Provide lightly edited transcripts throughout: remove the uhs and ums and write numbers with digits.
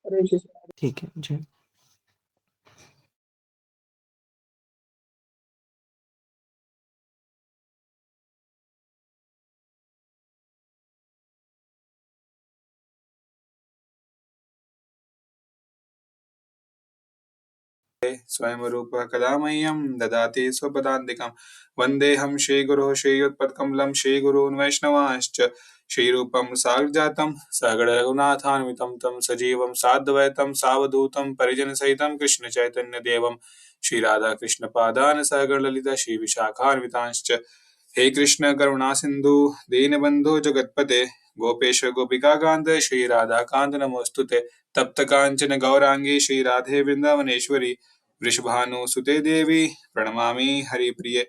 ठीक है जी। स्वयं रूपः कदा मह्यं ददाति स्वपदान्तिकं। वन्देऽहं श्रीगुरोः श्रीयुतपत्कमलं श्रीगुरून् वैष्णवांश्च श्रीरूपं साग्रजातं सगडरघुनाथान्वितं तं सजीवं साद्वैतं सावधूतं परिजनसहितं कृष्णचैतन्यदेवं श्रीराधाकृष्णपादान् सगणललिता श्रीविशाखान्वितांश्च। हे कृष्ण करुणा सिंधु दीनबंधु जगतपते गोपेश गोपिकाकांत श्री राधाकांत नमोस्तुते। तप्त कांचन गौरांगी श्री राधे वृंदावनेश्वरी वृषभानुसुते देवी प्रणमामि हरिप्रिये।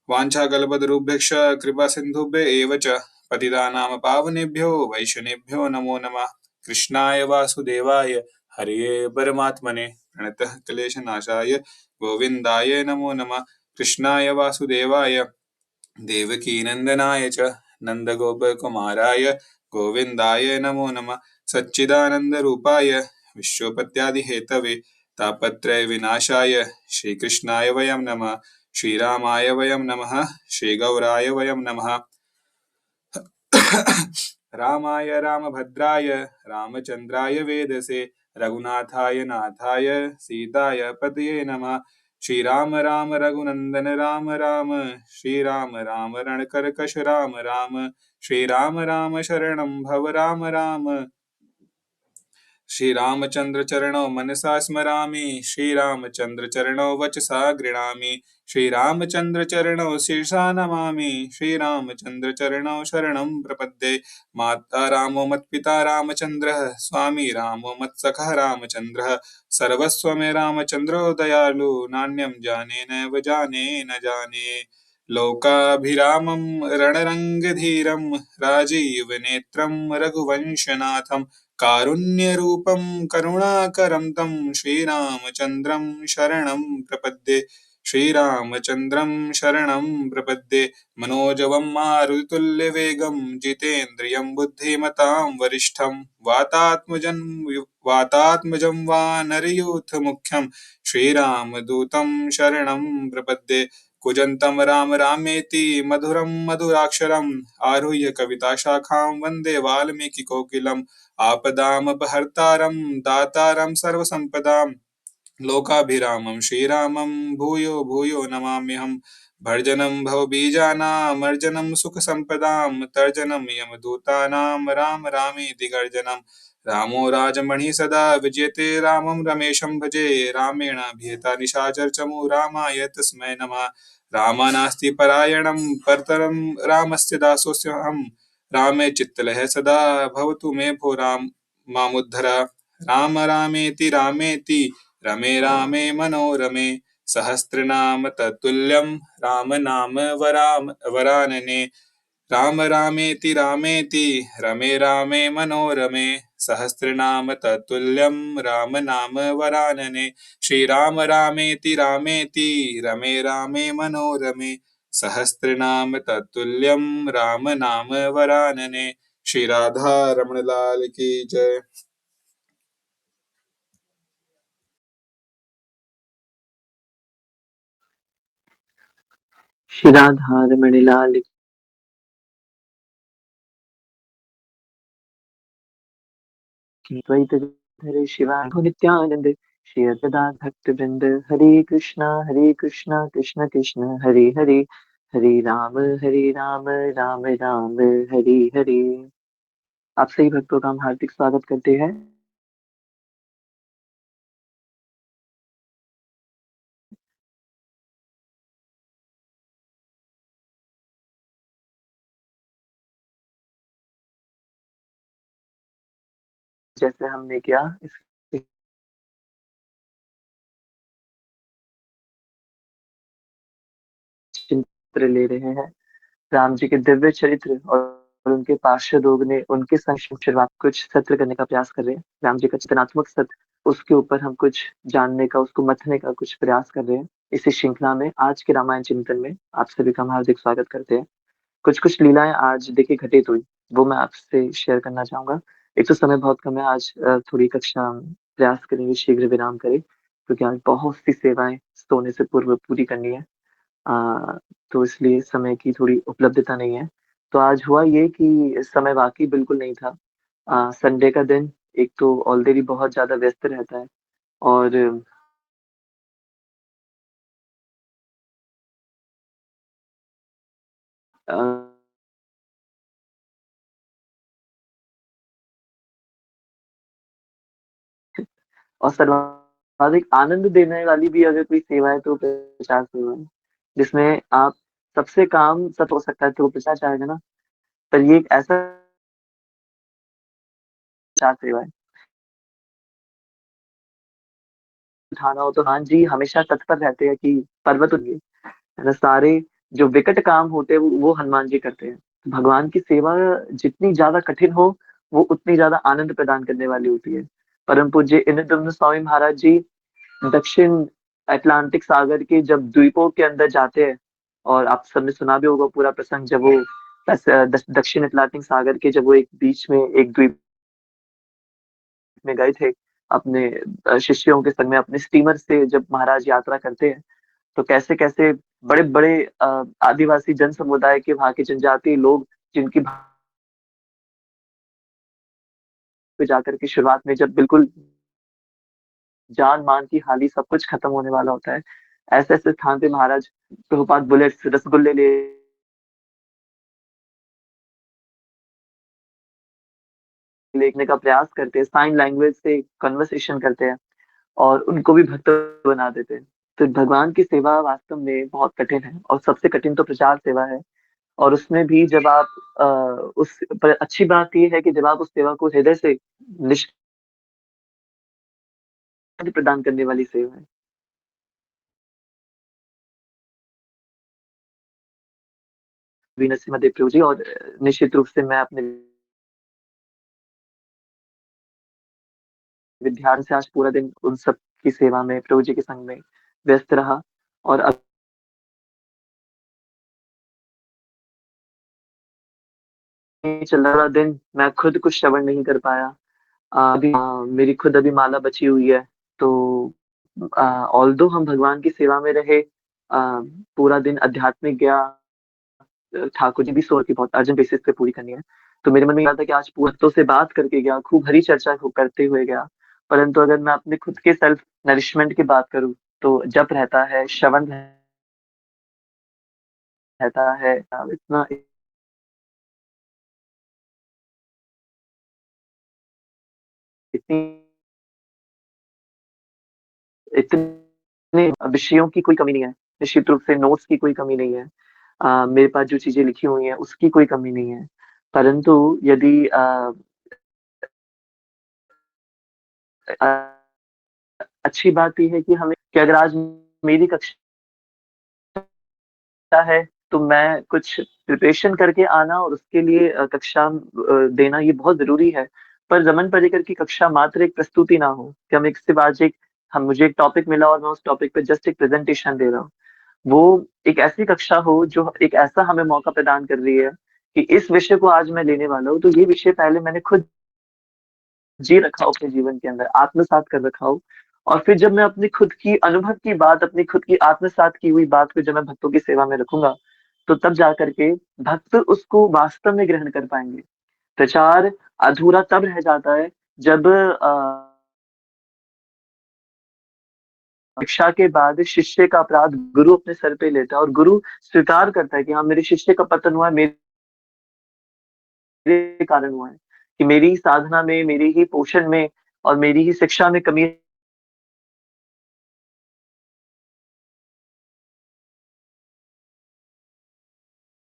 वाञ्छाकल्पतरुभ्यश्च कृपा सिन्धुभ्य एव च पतितानां पावनेभ्यो वैष्णवेभ्यो नमो नमः। कृष्णाय वासुदेवाय हरये परमात्मने प्रणतः क्लेशनाशाय गोविन्दाय नमो नमः। कृष्णाय वासुदेवाय देवकीनन्दनाय च नन्दगोपकुमाराय गोविन्दाय नमो नमः। सच्चिदानन्दरूपाय विश्वोपत्यादिहेतवे तापत्रयविनाशाय श्रीकृष्णाय वयं नमः। श्रीरामाय वयं नमः। श्रीगौराय वयं नमः। रामाय रामभद्राय रामचन्द्राय वेदसे रघुनाथाय नाथाय सीताय पतये नमः। श्रीराम राम रघुनंदन राम राम श्रीराम राम रणकरकश राम राम श्रीराम राम शरणं भव राम राम। श्रीरामचंद्र चरणौ मनसा स्मरामि श्रीरामचंद्र चरणौ वचसा गृणामि श्रीरामचंद्र चरणौ शीर्षा नमामि श्रीरामचंद्र चरणौ शरणं प्रपद्ये। माता रामो मत्पिता रामचंद्रः स्वामी रामो मत्सखः रामचंद्रः सर्वस्व में रामचंद्रो दयालु नान्यं जाने न जाने न जाने। लोकाभिरामं रणरंगधीरं राजीवनेत्रं रघुवंशनाथं कारुण्यरूपं करुणाकरं तं श्रीरामचन्द्रं शरणं प्रपद्ये। श्रीरामचन्द्रं शरणं प्रपद्ये। मनोजवं मारुतुल्यवेगं जितेन्द्रियं बुद्धिमतां वरिष्ठं वातात्मजं वानरयूथमुख्यं श्रीरामदूतं शरणं प्रपद्ये। कूजन्तं राम रामेति मधुरं मधुराक्षरम् आरुह्य कविताशाखां वन्दे वाल्मीकिकोकिलम्। आपदामपहर्तारं दातारं सर्वसम्पदां लोकाभिरामं श्रीरामं भूयो भूयो नमाम्यहम्। भर्जनं भवबीजानामर्जनं सुखसम्पदां तर्जनं यमदूतानां राम रामेति गर्जनं। रामो राजमणिः सदा विजयते रामं रमेशं भजे रामेणाभिहता निशाचरचमु रामाय तस्मै नमः। रामानास्ति परायणं परतरं रामस्य दासोऽस्म्यहम्। रामे चित्तलः सदा भवतु मे भो राम मामुद्धर। राम रामेति रमे रामे मनोरमे सहस्रनाम तत्तुल्यं राम नाम वरानने। राम रामेति रमे रामे मनोरमे सहस्रनाम तत्तुल्यं राम नाम वरानने। श्रीराम रामेति रमे रामे मनोरमे सहस्रनाम तत्तुल्यं राम नाम वरानने। श्री राधा रमण लाल की जय। श्री राधा रमण लाल की। द्वैत धरे शिवाय नित्यानंद श्री अद्वैत भक्त वृंद। हरे कृष्णा कृष्ण कृष्ण हरे हरे हरे राम राम राम हरे हरे। आप सभी भक्तों का हम हार्दिक स्वागत करते हैं। जैसे हमने किया इस चित्र ले रहे हैं राम जी के दिव्य चरित्र और उनके पार्षदों ने उनके संक्षिप्त कुछ सत्र करने का प्रयास कर रहे हैं। राम जी का चिन्तनात्मक सत्र, उसके ऊपर हम कुछ जानने का, उसको मथने का कुछ प्रयास कर रहे हैं। इसी श्रृंखला में आज के रामायण चिंतन में आप सभी का हम हार्दिक स्वागत करते हैं। कुछ कुछ लीलाएं आज देखिए घटित हुई, वो मैं आपसे शेयर करना चाहूंगा। एक तो समय बहुत कम है आज थोड़ी कक्षा प्रयास करेंगे शीघ्र विराम करें, क्योंकि आज बहुत सी सेवाएँ सोने से पूर्व पूरी करनी है। तो इसलिए समय की थोड़ी उपलब्धता नहीं है। तो आज हुआ ये कि समय वाक़ई बिल्कुल नहीं था। संडे का दिन एक तो ऑलरेडी बहुत ज़्यादा व्यस्त रहता है और अ, और सर्वाधिक आनंद देने वाली भी अगर कोई सेवा है तो प्रचार सेवा है, जिसमें आप सबसे काम सब हो सकता है तो वो प्रचार चाहेगा ना, पर ये एक ऐसा प्रचार सेवा है। उठाना हो तो हाँ जी, हमेशा तत्पर रहते हैं कि पर्वत उठिए, है ना? सारे जो विकट काम होते हैं वो हनुमान जी करते हैं। भगवान की सेवा जितनी ज़्यादा कठिन हो, वो उतनी ज़्यादा आनंद प्रदान करने वाली होती है। परम पूज्य इंद्रद्युम्न स्वामी महाराज जी दक्षिण अटलांटिक सागर के जब द्वीपों के अंदर जाते हैं और आप सबने सुना भी होगा पूरा प्रसंग जब वो दक्षिण अटलांटिक सागर के जब वो एक बीच में एक द्वीप में गए थे अपने शिष्यों के संग में अपने स्टीमर से जब महाराज यात्रा करते हैं तो कैसे-कैसे बड़े-बड़े आदिवासी जन समुदाय के वहाँ के जनजातीय लोग जिनकी पे जाकर के शुरुआत में जब बिल्कुल जान-मान की हानि सब कुछ खत्म होने वाला होता है। ऐसे-ऐसे स्थान पे महाराज प्रभुपाद बुलेट्स, रसगुल्ले लेने का प्रयास करते हैं, साइन लैंग्वेज से कन्वर्सेशन करते हैं और उनको भी भक्त बना देते हैं। तो भगवान की सेवा वास्तव में बहुत कठिन है और सबसे कठिन तो प्रचार सेवा है और उसमें भी जब आप अ, उस पर अच्छी बात ये है कि जब आप उस सेवा को हृदय से निष्ठा प्रदान करने वाली सेवा है। वी नरसिम्हा देव प्रभु जी और निश्चित रूप से मैं अपने विद्यार्थी से आज पूरा दिन उन सब की सेवा में प्रभु जी के संग में व्यस्त रहा और अब चल रहा दिन मैं खुद कुछ श्रवण नहीं कर पाया। अभी मेरी खुद अभी माला बची हुई है, तो ऑल्दो हम भगवान की सेवा में रहे पूरा दिन आध्यात्मिक गया ठाकुर जी भी सोच की बहुत अर्जेंट बेसिस पे पूरी करनी है। तो मेरे मन में ये था कि आज भक्तों से बात करके गया, खूब हरी चर्चा को करते हुए गया। परंतु अगर मैं अपने खुद के सेल्फ नरिशमेंट की बात करूँ, तो जप रहता है, श्रवण रहता है इतना इतनी इतने विषयों की कोई कमी नहीं है। निश्चित रूप से नोट्स की कोई कमी नहीं है। मेरे पास जो चीज़ें लिखी हुई हैं, उसकी कोई कमी नहीं है। परंतु यदि अ, अच्छी बात ये है कि हमें कि अगर आज मेरी कक्षा है, तो मैं कुछ प्रिपरेशन करके आना और उसके लिए कक्षा देना ये बहुत ज़रूरी है। पर रमन पर्रिकर की कक्षा मात्र एक प्रस्तुति ना हो, कि हम एक सिर्फ़ आज एक हम मुझे एक टॉपिक मिला और मैं उस टॉपिक पे जस्ट एक प्रेज़ेंटेशन दे रहा हूँ। वो एक ऐसी कक्षा हो जो एक ऐसा हमें मौका प्रदान कर रही है, कि इस विषय को आज मैं लेने वाला हूँ, तो ये विषय पहले मैंने खुद जी रखा हो अपने जीवन के अंदर, आत्मसात कर रखा हो और फिर जब मैं अपनी खुद की अनुभव की बात, अपनी खुद की आत्मसात की हुई बात को जब मैं भक्तों की सेवा में रखूँगा, तो तब जाकर के भक्त उसको वास्तव में ग्रहण कर पाएँगे। प्रचार अधूरा तब रह जाता है जब शिक्षा के बाद शिष्य का अपराध गुरु अपने सर पे लेता है और गुरु स्वीकार करता है कि हाँ, मेरे शिष्य का पतन हुआ है, मेरे कारण हुआ है, कि मेरी ही साधना में, मेरे ही पोषण में और मेरी ही शिक्षा में कमी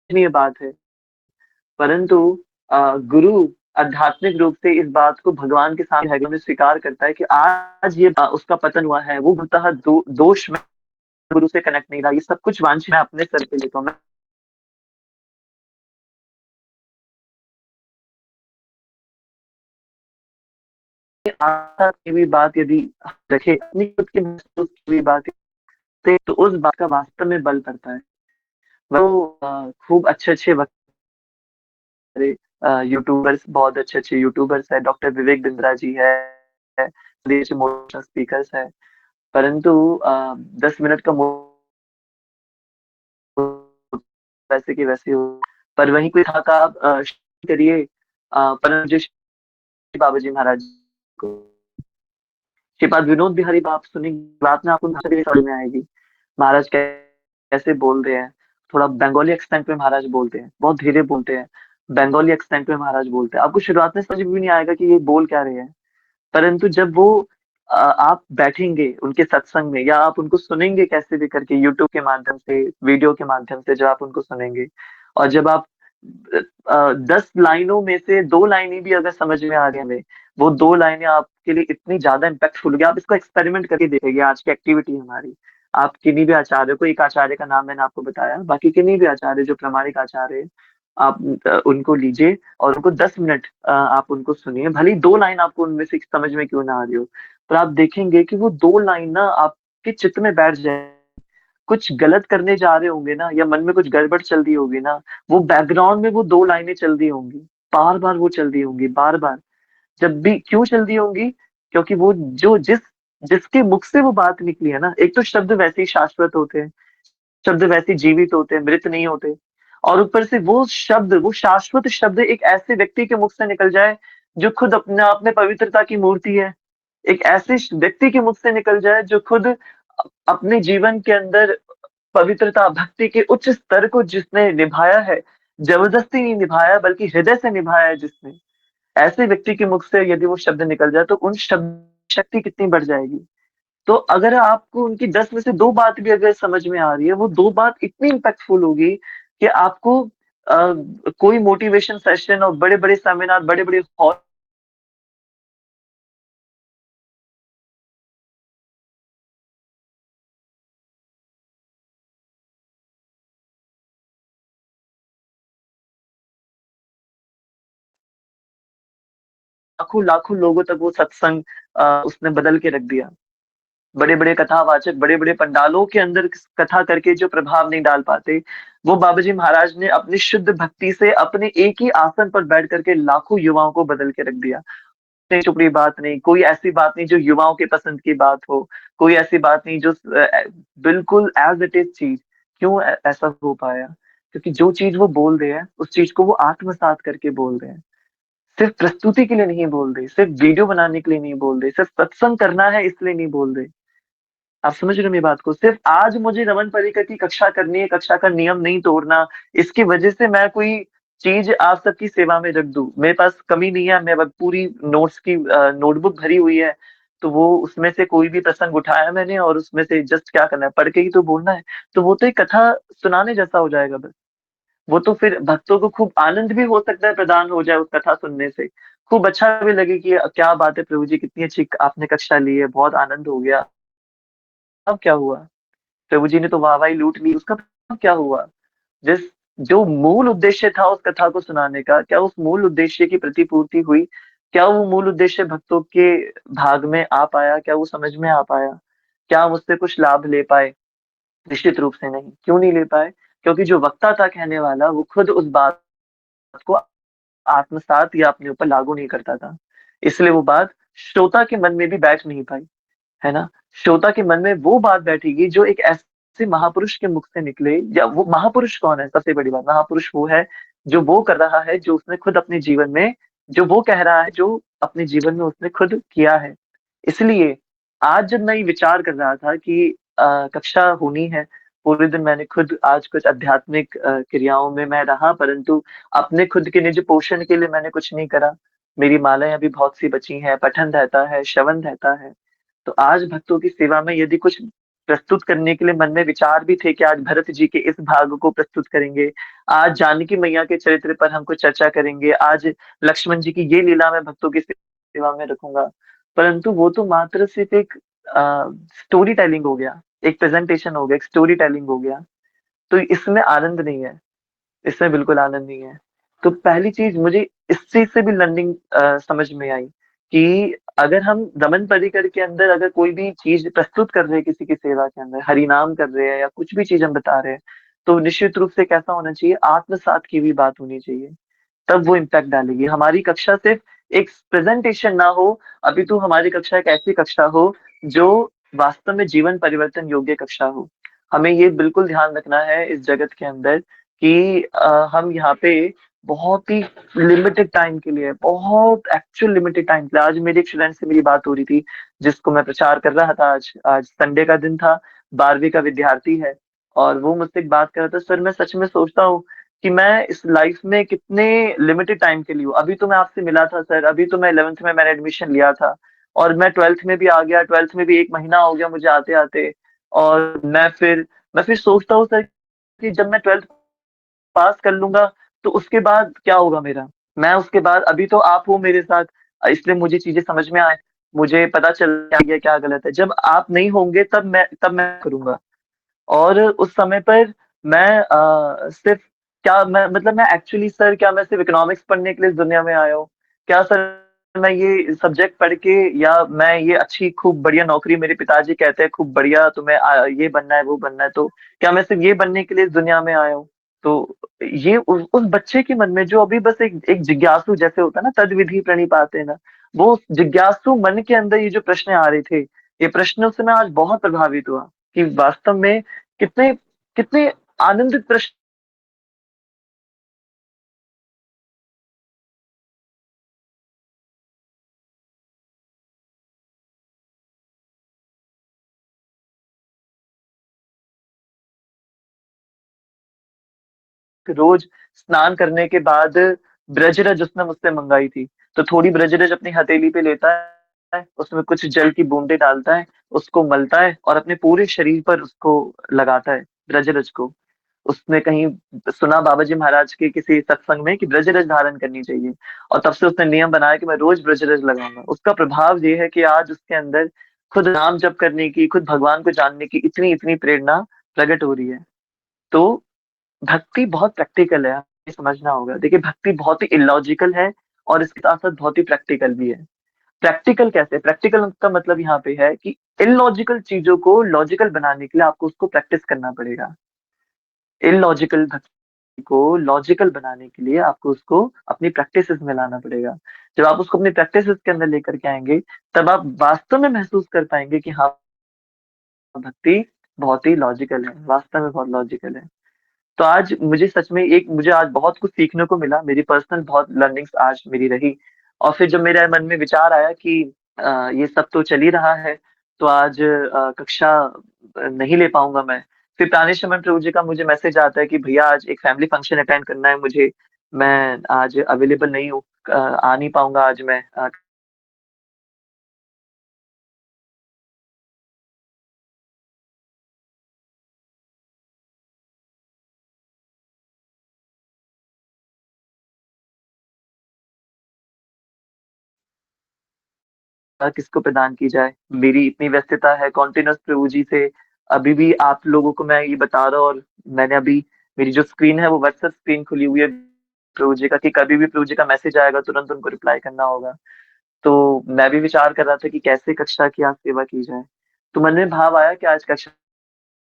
ये बात है। परंतु गुरु आध्यात्मिक रूप से इस बात को भगवान के सामने हृदय में स्वीकार करता है कि आज ये उसका पतन हुआ है, वो मूलतः दोष में गुरु से कनेक्ट नहीं रहा। ये सब कुछ वांछनीय मैं अपने सर पे लेता हूँ। मैं आस्था की भी बात यदि रखे, अपनी खुद की महसूस की हुई बात तो उस बात का वास्तव में बल पड़ता है। वो खूब अच्छे-अच्छे वक्त करे, यूट्यूबर्स, बहुत अच्छे-अच्छे यूट्यूबर्स हैं, डॉक्टर विवेक बिंद्रा जी है, देश मोटिवेशनल स्पीकर्स हैं। परंतु 10 मिनट का वैसे की वैसे हो, पर वहीं कोई था का आप करिए परम पूज्य श्री बाबा जी महाराज को। श्रीपाद विनोद बिहारी आप सुनेंगे, बात में आपको भाषा भी समझ में आएगी। महाराज कैसे बोल रहे हैं, थोड़ा बंगाली एक्सेंट में महाराज बोलते हैं, बहुत धीरे बोलते हैं, बंगाली एक्सेंट में महाराज बोलते हैं। आपको शुरुआत में समझ में भी नहीं आएगा कि ये बोल क्या रहे हैं, परंतु जब वो आप बैठेंगे उनके सत्संग में या आप उनको सुनेंगे कैसे भी करके यूट्यूब के माध्यम से, वीडियो के माध्यम से जब आप उनको सुनेंगे और जब आप 10 लाइनों में से 2 लाइनें भी अगर समझ में आ रही हमें, वो 2 लाइनें आपके लिए इतनी ज्यादा इम्पैक्टफुल होगी। आप इसको एक्सपेरिमेंट करके देखेंगे। आज की एक्टिविटी हमारी, आप किन्हीं भी आचार्य को, एक आचार्य का नाम मैंने आपको बताया, बाकी किन्हीं भी आचार्य जो प्रामाणिक आचार्य है, आप उनको लीजिए और उनको 10 मिनट आप उनको सुनिए। भले ही 2 लाइन आपको उनमें से समझ में क्यों ना आ रही हो, पर आप देखेंगे कि वो 2 लाइन ना आपके चित्त में बैठ जाए। कुछ गलत करने जा रहे होंगे ना, या मन में कुछ गड़बड़ चल रही होगी ना, वो बैकग्राउंड में वो 2 लाइनें चल रही होंगी, बार-बार वो चल रही होंगी, बार-बार। जब भी क्यों चल रही होंगी? क्योंकि वो जो जिसके मुख से वो बात निकली है ना, एक तो शब्द वैसे ही शाश्वत होते हैं, शब्द वैसे जीवित होते हैं, मृत नहीं होते। और ऊपर से वो शब्द, वो शाश्वत शब्द एक ऐसे व्यक्ति के मुख से निकल जाए जो खुद अपने आप में पवित्रता की मूर्ति है। एक ऐसे व्यक्ति के मुख से निकल जाए जो खुद अपने जीवन के अंदर पवित्रता, भक्ति के उच्च स्तर को जिसने निभाया है, जबरदस्ती नहीं निभाया बल्कि हृदय से निभाया है जिसने, ऐसे व्यक्ति के मुख से यदि वो शब्द निकल जाए तो उन शब्द की शक्ति कितनी बढ़ जाएगी। तो अगर आपको उनकी 10 में से 2 बात भी अगर समझ में आ रही है, वो 2 बात इतनी इम्पैक्टफुल होगी कि आपको कोई मोटिवेशन सेशन और बड़े-बड़े सेमिनार, बड़े-बड़े हॉल लाखों-लाखों लोगों तक वो सत्संग उसने बदल के रख दिया। बड़े-बड़े कथावाचक, बड़े-बड़े पंडालों के अंदर कथा करके जो प्रभाव नहीं डाल पाते, वो बाबा जी महाराज ने अपनी शुद्ध भक्ति से अपने एक ही आसन पर बैठ कर के लाखों युवाओं को बदल के रख दिया। टुकड़ी बात नहीं, कोई ऐसी बात नहीं जो युवाओं की पसंद की बात हो, कोई ऐसी बात नहीं जो बिल्कुल एज़ इट इज़ चीज़। क्यों ऐसा हो पाया? क्योंकि जो चीज़ वो बोल रहे हैं, उस चीज़ को वो आत्मसात करके बोल रहे हैं। सिर्फ़ प्रस्तुति के लिए नहीं बोल रहे, सिर्फ़ वीडियो बनाने के लिए नहीं बोल रहे, सिर्फ़ सत्संग करना है इसलिए नहीं बोल रहे। आप समझ रहे हो मेरी बात को? सिर्फ़ आज मुझे रमन परिकर की कक्षा करनी है, कक्षा का नियम नहीं तोड़ना, इसकी वजह से मैं कोई चीज़ आप सबकी सेवा में रख दूँ। मेरे पास कमी नहीं है, मैं ब पूरी नोट्स की नोटबुक भरी हुई है, तो वो उसमें से कोई भी प्रसंग उठाया मैंने और उसमें से जस्ट क्या करना है, पढ़ के ही तो बोलना है। तो वो तो एक कथा सुनाने जैसा हो जाएगा बस। वो तो फिर भक्तों को खूब आनंद भी हो सकता है प्रदान हो जाए उस कथा सुनने से। खूब अच्छा भी लगे कि क्या बात है प्रभु जी, कितनी अच्छी आपने कक्षा ली है, बहुत आनंद हो गया। अब क्या हुआ? प्रभु जी ने तो वाहवाही लूट ली, उसका अब क्या हुआ? जिस जो मूल उद्देश्य था उस कथा को सुनाने का, क्या उस मूल उद्देश्य की प्रतिपूर्ति हुई? क्या वो मूल उद्देश्य भक्तों के भाग में आ पाया? क्या वो समझ में आ पाया? क्या हम उससे कुछ लाभ ले पाए? निश्चित रूप से नहीं। क्यों नहीं ले पाए? क्योंकि जो वक्ता था कहने वाला, वो खुद उस बात को आत्मसात या अपने ऊपर लागू नहीं करता था। इसलिए वो बात श्रोता के मन में भी बैठ नहीं पाई। है ना? श्रोता के मन में वो बात बैठेगी जो एक ऐसे महापुरुष के मुख से निकले, या वो महापुरुष कौन है? सबसे बड़ी बात, महापुरुष वो है जो वो कर रहा है जो उसने खुद अपने जीवन में, जो वो कह रहा है जो अपने जीवन में उसने खुद किया है। इसलिए आज जब मैं ये विचार कर रहा था कि कक्षा होनी है, पूरे दिन मैंने खुद आज कुछ आध्यात्मिक क्रियाओं में मैं रहा, परंतु अपने खुद के निज पोषण के लिए मैंने कुछ नहीं करा। मेरी मालाएँ अभी बहुत सी बची हैं, पठन रहता है, श्रवण रहता है। तो आज भक्तों की सेवा में यदि कुछ प्रस्तुत करने के लिए मन में विचार भी थे कि आज भरत जी के इस भाग को प्रस्तुत करेंगे, आज जानकी मैया के चरित्र पर हम कुछ चर्चा करेंगे, आज लक्ष्मण जी की ये लीला मैं भक्तों की सेवा में रखूँगा। परंतु वो तो मात्र सिर्फ़ एक स्टोरी टेलिंग हो गया, एक प्रेज़ेंटेशन हो गया, एक स्टोरी टेलिंग हो गया। तो इसमें आनंद नहीं है, इसमें बिल्कुल आनंद नहीं है। तो पहली चीज़ मुझे इस चीज़ से भी लर्निंग समझ में आई कि अगर हम रमन परिकर के अंदर अगर कोई भी चीज़ प्रस्तुत कर रहे हैं किसी की सेवा के अंदर, हरि नाम कर रहे हैं या कुछ भी चीज़ हम बता रहे हैं, तो निश्चित रूप से कैसा होना चाहिए, आत्मसात की हुई बात होनी चाहिए। तब वो इम्पैक्ट डालेगी। हमारी कक्षा सिर्फ एक प्रेजेंटेशन ना हो, अपितु हमारी कक्षा एक ऐसी कक्षा हो जो वास्तव में जीवन परिवर्तन योग्य कक्षा हो। हमें ये बिल्कुल ध्यान रखना है इस जगत के अंदर कि हम यहाँ पे बहुत ही लिमिटेड टाइम के लिए, बहुत एक्चुअल लिमिटेड टाइम के लिए, आज मेरे एक स्टूडेंट से मेरी बात हो रही थी जिसको मैं प्रचार कर रहा था। आज आज संडे का दिन था, 12वीं का विद्यार्थी है, और वो मुझसे एक बात कर रहा था, सर मैं सच में सोचता हूँ कि मैं इस लाइफ में कितने लिमिटेड टाइम के लिए हूँ। अभी तो मैं आपसे मिला था सर, अभी तो मैं 11th में मैंने एडमिशन लिया था, और मैं 12th में भी आ गया, 12th में भी 1 महीना हो गया मुझे आते आते। और मैं फिर सोचता हूँ सर कि जब मैं 12th पास कर लूंगा तो उसके बाद क्या होगा मेरा। मैं उसके बाद, अभी तो आप हो मेरे साथ, इसलिए मुझे चीजें समझ में आए, मुझे पता चल गया क्या गलत है। जब आप नहीं होंगे तब मैं करूंगा। और उस समय पर मैं सिर्फ, क्या मैं मतलब मैं एक्चुअली सर, क्या मैं सिर्फ इकोनॉमिक्स पढ़ने के लिए इस दुनिया में आया हूँ? क्या सर मैं ये सब्जेक्ट पढ़ के, या मैं ये अच्छी खूब बढ़िया नौकरी, मेरे पिताजी कहते हैं खूब बढ़िया तुम्हें ये बनना है वो बनना है, तो क्या मैं सिर्फ ये बनने के लिए इस दुनिया में आया हूँ? तो ये उस बच्चे के मन में जो अभी बस एक जिज्ञासु जैसे होता है ना, तद विधि प्रणिपाते ना, वो जिज्ञासु मन के अंदर ये जो प्रश्न आ रहे थे, ये प्रश्नों से मैं आज बहुत प्रभावित हुआ कि वास्तव में कितने कितने आनंदित प्रश्न रोज स्नान करने के बाद ब्रजरज उसने मुझसे मंगाई थी। तो थोड़ी ब्रजरज अपनी हथेली पे लेता है, उसमें कुछ जल की बूंदे डालता है, उसको मलता है और अपने पूरे शरीर पर उसको लगाता है, ब्रजरज को। उसने कहीं सुना बाबा जी महाराज के किसी सत्संग में कि ब्रजरज धारण करनी चाहिए, और तब से उसने नियम बनाया कि मैं रोज ब्रजरज लगाऊंगा। उसका प्रभाव ये है कि आज उसके अंदर खुद नाम जप करने की, खुद भगवान को जानने की इतनी इतनी प्रेरणा प्रकट हो रही है। तो भक्ति बहुत प्रैक्टिकल है, ये समझना होगा। देखिए भक्ति बहुत ही इलॉजिकल है, और इसके साथ साथ बहुत ही प्रैक्टिकल भी है। प्रैक्टिकल कैसे? प्रैक्टिकल का मतलब यहाँ पे है कि इलॉजिकल चीजों को लॉजिकल बनाने के लिए आपको उसको प्रैक्टिस करना पड़ेगा। इलॉजिकल भक्ति को लॉजिकल बनाने के लिए आपको उसको अपनी प्रैक्टिसेस में लाना पड़ेगा। जब आप उसको अपनी प्रैक्टिसेस के अंदर लेकर के आएंगे, तब आप वास्तव में महसूस कर पाएंगे कि हाँ, भक्ति बहुत ही लॉजिकल है, वास्तव में बहुत लॉजिकल है। तो आज मुझे सच में मुझे आज बहुत कुछ सीखने को मिला, मेरी पर्सनल बहुत लर्निंग्स आज मेरी रही। और फिर जब मेरे मन में विचार आया कि ये सब तो चल ही रहा है, तो आज कक्षा नहीं ले पाऊंगा मैं। फिर प्राणेश शर्मा प्रभु जी का मुझे मैसेज आता है कि भैया आज एक फैमिली फंक्शन अटेंड करना है मुझे, मैं आज अवेलेबल नहीं हूँ, आ नहीं पाऊंगा आज मैं। किसको प्रदान की जाए, मेरी इतनी व्यस्तता है कॉन्टिन्यूस प्रभु जी से। अभी भी आप लोगों को मैं ये बता रहा हूँ, और मैंने अभी, मेरी जो स्क्रीन है वो व्हाट्सएप स्क्रीन खुली हुई है प्रभु जी का, कि कभी भी प्रभु जी का मैसेज आएगा तुरंत उनको रिप्लाई करना होगा। तो मैं भी विचार कर रहा था कि कैसे कक्षा की आज सेवा की जाए। तो मन में भाव आया कि आज कक्षा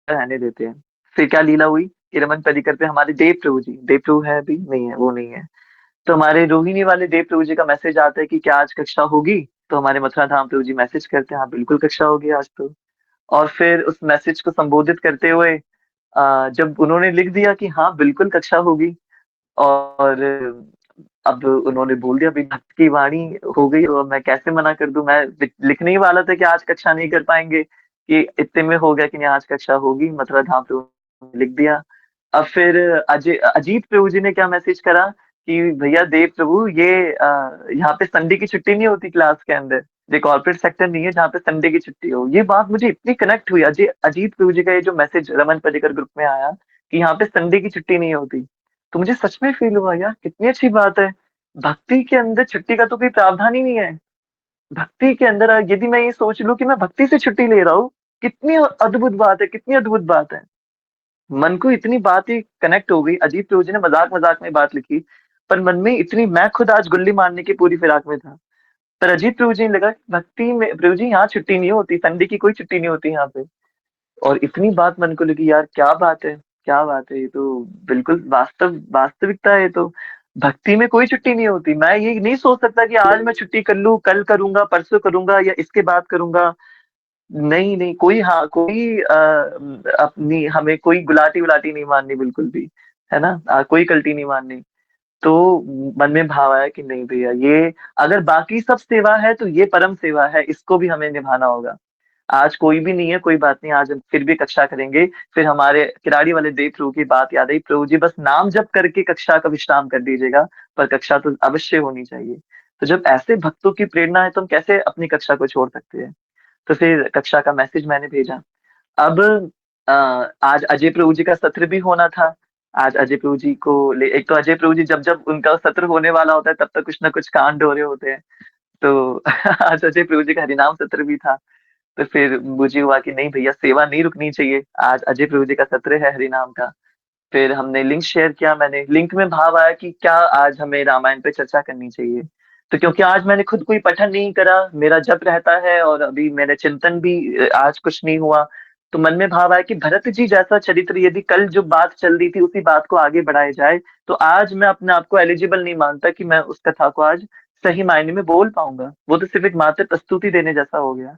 रहने देते हैं। फिर क्या लीला हुई कि रमन परिकर पे हमारे देव प्रभु जी, देव प्रभु है अभी नहीं है, वो नहीं है, तो हमारे रोहिणी वाले देव प्रभु जी का मैसेज आता है कि क्या आज कक्षा होगी? तो हमारे मथुरा धाम प्रभु जी मैसेज करते हैं, हाँ बिल्कुल कक्षा होगी आज तो। और फिर उस मैसेज को संबोधित करते हुए जब उन्होंने लिख दिया कि हाँ बिल्कुल कक्षा होगी, और अब उन्होंने बोल दिया, भाई भक्त की वाणी हो गई, और मैं कैसे मना कर दूं। मैं लिखने ही वाला था कि आज कक्षा नहीं कर पाएंगे, कि इतने में हो गया कि नहीं आज कक्षा होगी, मथुरा धाम प्रभु ने लिख दिया। अब फिर अजय अजीत प्रभु जी ने क्या मैसेज करा कि भैया देव प्रभु, ये यहाँ पे संडे की छुट्टी नहीं होती क्लास के अंदर, ये कॉर्पोरेट सेक्टर नहीं है जहाँ पे संडे की छुट्टी हो। ये बात मुझे इतनी कनेक्ट हुई, अजय अजीत प्रभु जी का ये जो मैसेज रमन पर्रिकर ग्रुप में आया कि यहाँ पे संडे की छुट्टी नहीं होती, तो मुझे सच में फील हुआ यार कितनी अच्छी बात है। भक्ति के अंदर छुट्टी का तो कोई प्रावधान ही नहीं है। भक्ति के अंदर यदि मैं ये सोच लूं कि मैं भक्ति से छुट्टी ले रहा हूँ, कितनी अद्भुत बात है, कितनी अद्भुत बात है। मन को इतनी बात ही कनेक्ट हो गई। अजीत प्रभु जी ने मजाक मजाक में बात लिखी, पर मन में इतनी, मैं खुद आज गुल्ली मारने की पूरी फिराक में था, पर अजीत प्रभु जी ने लगा भक्ति में प्रभु जी यहाँ छुट्टी नहीं होती, संडे की कोई छुट्टी नहीं होती यहाँ पे। और इतनी बात मन को लगी यार, क्या बात है, क्या बात है, ये तो बिल्कुल वास्तविकता है ये तो। भक्ति में कोई छुट्टी नहीं होती। मैं ये नहीं सोच सकता कि आज मैं छुट्टी कर लूँ, कल करूँगा, परसों करूँगा या इसके बाद करूँगा। नहीं, नहीं, कोई हाँ, कोई अपनी हमें कोई गुलाटी-वुलाटी नहीं मारनी बिल्कुल भी, है ना? कोई कल्टी नहीं मारनी। तो मन में भाव आया कि नहीं भैया, ये अगर बाकी सब सेवा है तो ये परम सेवा है, इसको भी हमें निभाना होगा। आज कोई भी नहीं है, कोई बात नहीं, आज हम फिर भी कक्षा करेंगे। फिर हमारे किराड़ी वाले देव प्रभु की बात याद आई, प्रभु जी बस नाम जप करके कक्षा का विश्राम कर दीजिएगा, पर कक्षा तो अवश्य होनी चाहिए। तो जब ऐसे भक्तों की प्रेरणा है तो हम कैसे अपनी कक्षा को छोड़ सकते हैं? तो फिर कक्षा का मैसेज मैंने भेजा। अब अ, आज अजय प्रभु जी का सत्र भी होना था। आज अजय प्रभु जी को ले एक तो अजय प्रभु जी जब-जब उनका सत्र होने वाला होता है तब तक कुछ ना कुछ कांड हो रहे होते हैं। तो आज अजय प्रभु जी का हरिनाम सत्र भी था। तो फिर मुझे हुआ कि नहीं भैया सेवा नहीं रुकनी चाहिए। आज अजय प्रभु जी का सत्र है हरिनाम का। फिर हमने लिंक शेयर किया मैंने, लिंक में भाव आया कि क्या आज हमें रामायण पे चर्चा करनी चाहिए। तो क्योंकि आज मैंने खुद कोई पठन नहीं करा, मेरा जप रहता है और अभी मेरा चिंतन भी आज कुछ नहीं हुआ। तो मन में भाव आया कि भरत जी जैसा चरित्र यदि कल जो बात चल रही थी उसी बात को आगे बढ़ाया जाए, तो आज मैं अपने आप को एलिजिबल नहीं मानता कि मैं उस कथा को आज सही मायने में बोल पाऊँगा। वो तो सिर्फ़ एक मात्र प्रस्तुति देने जैसा हो गया।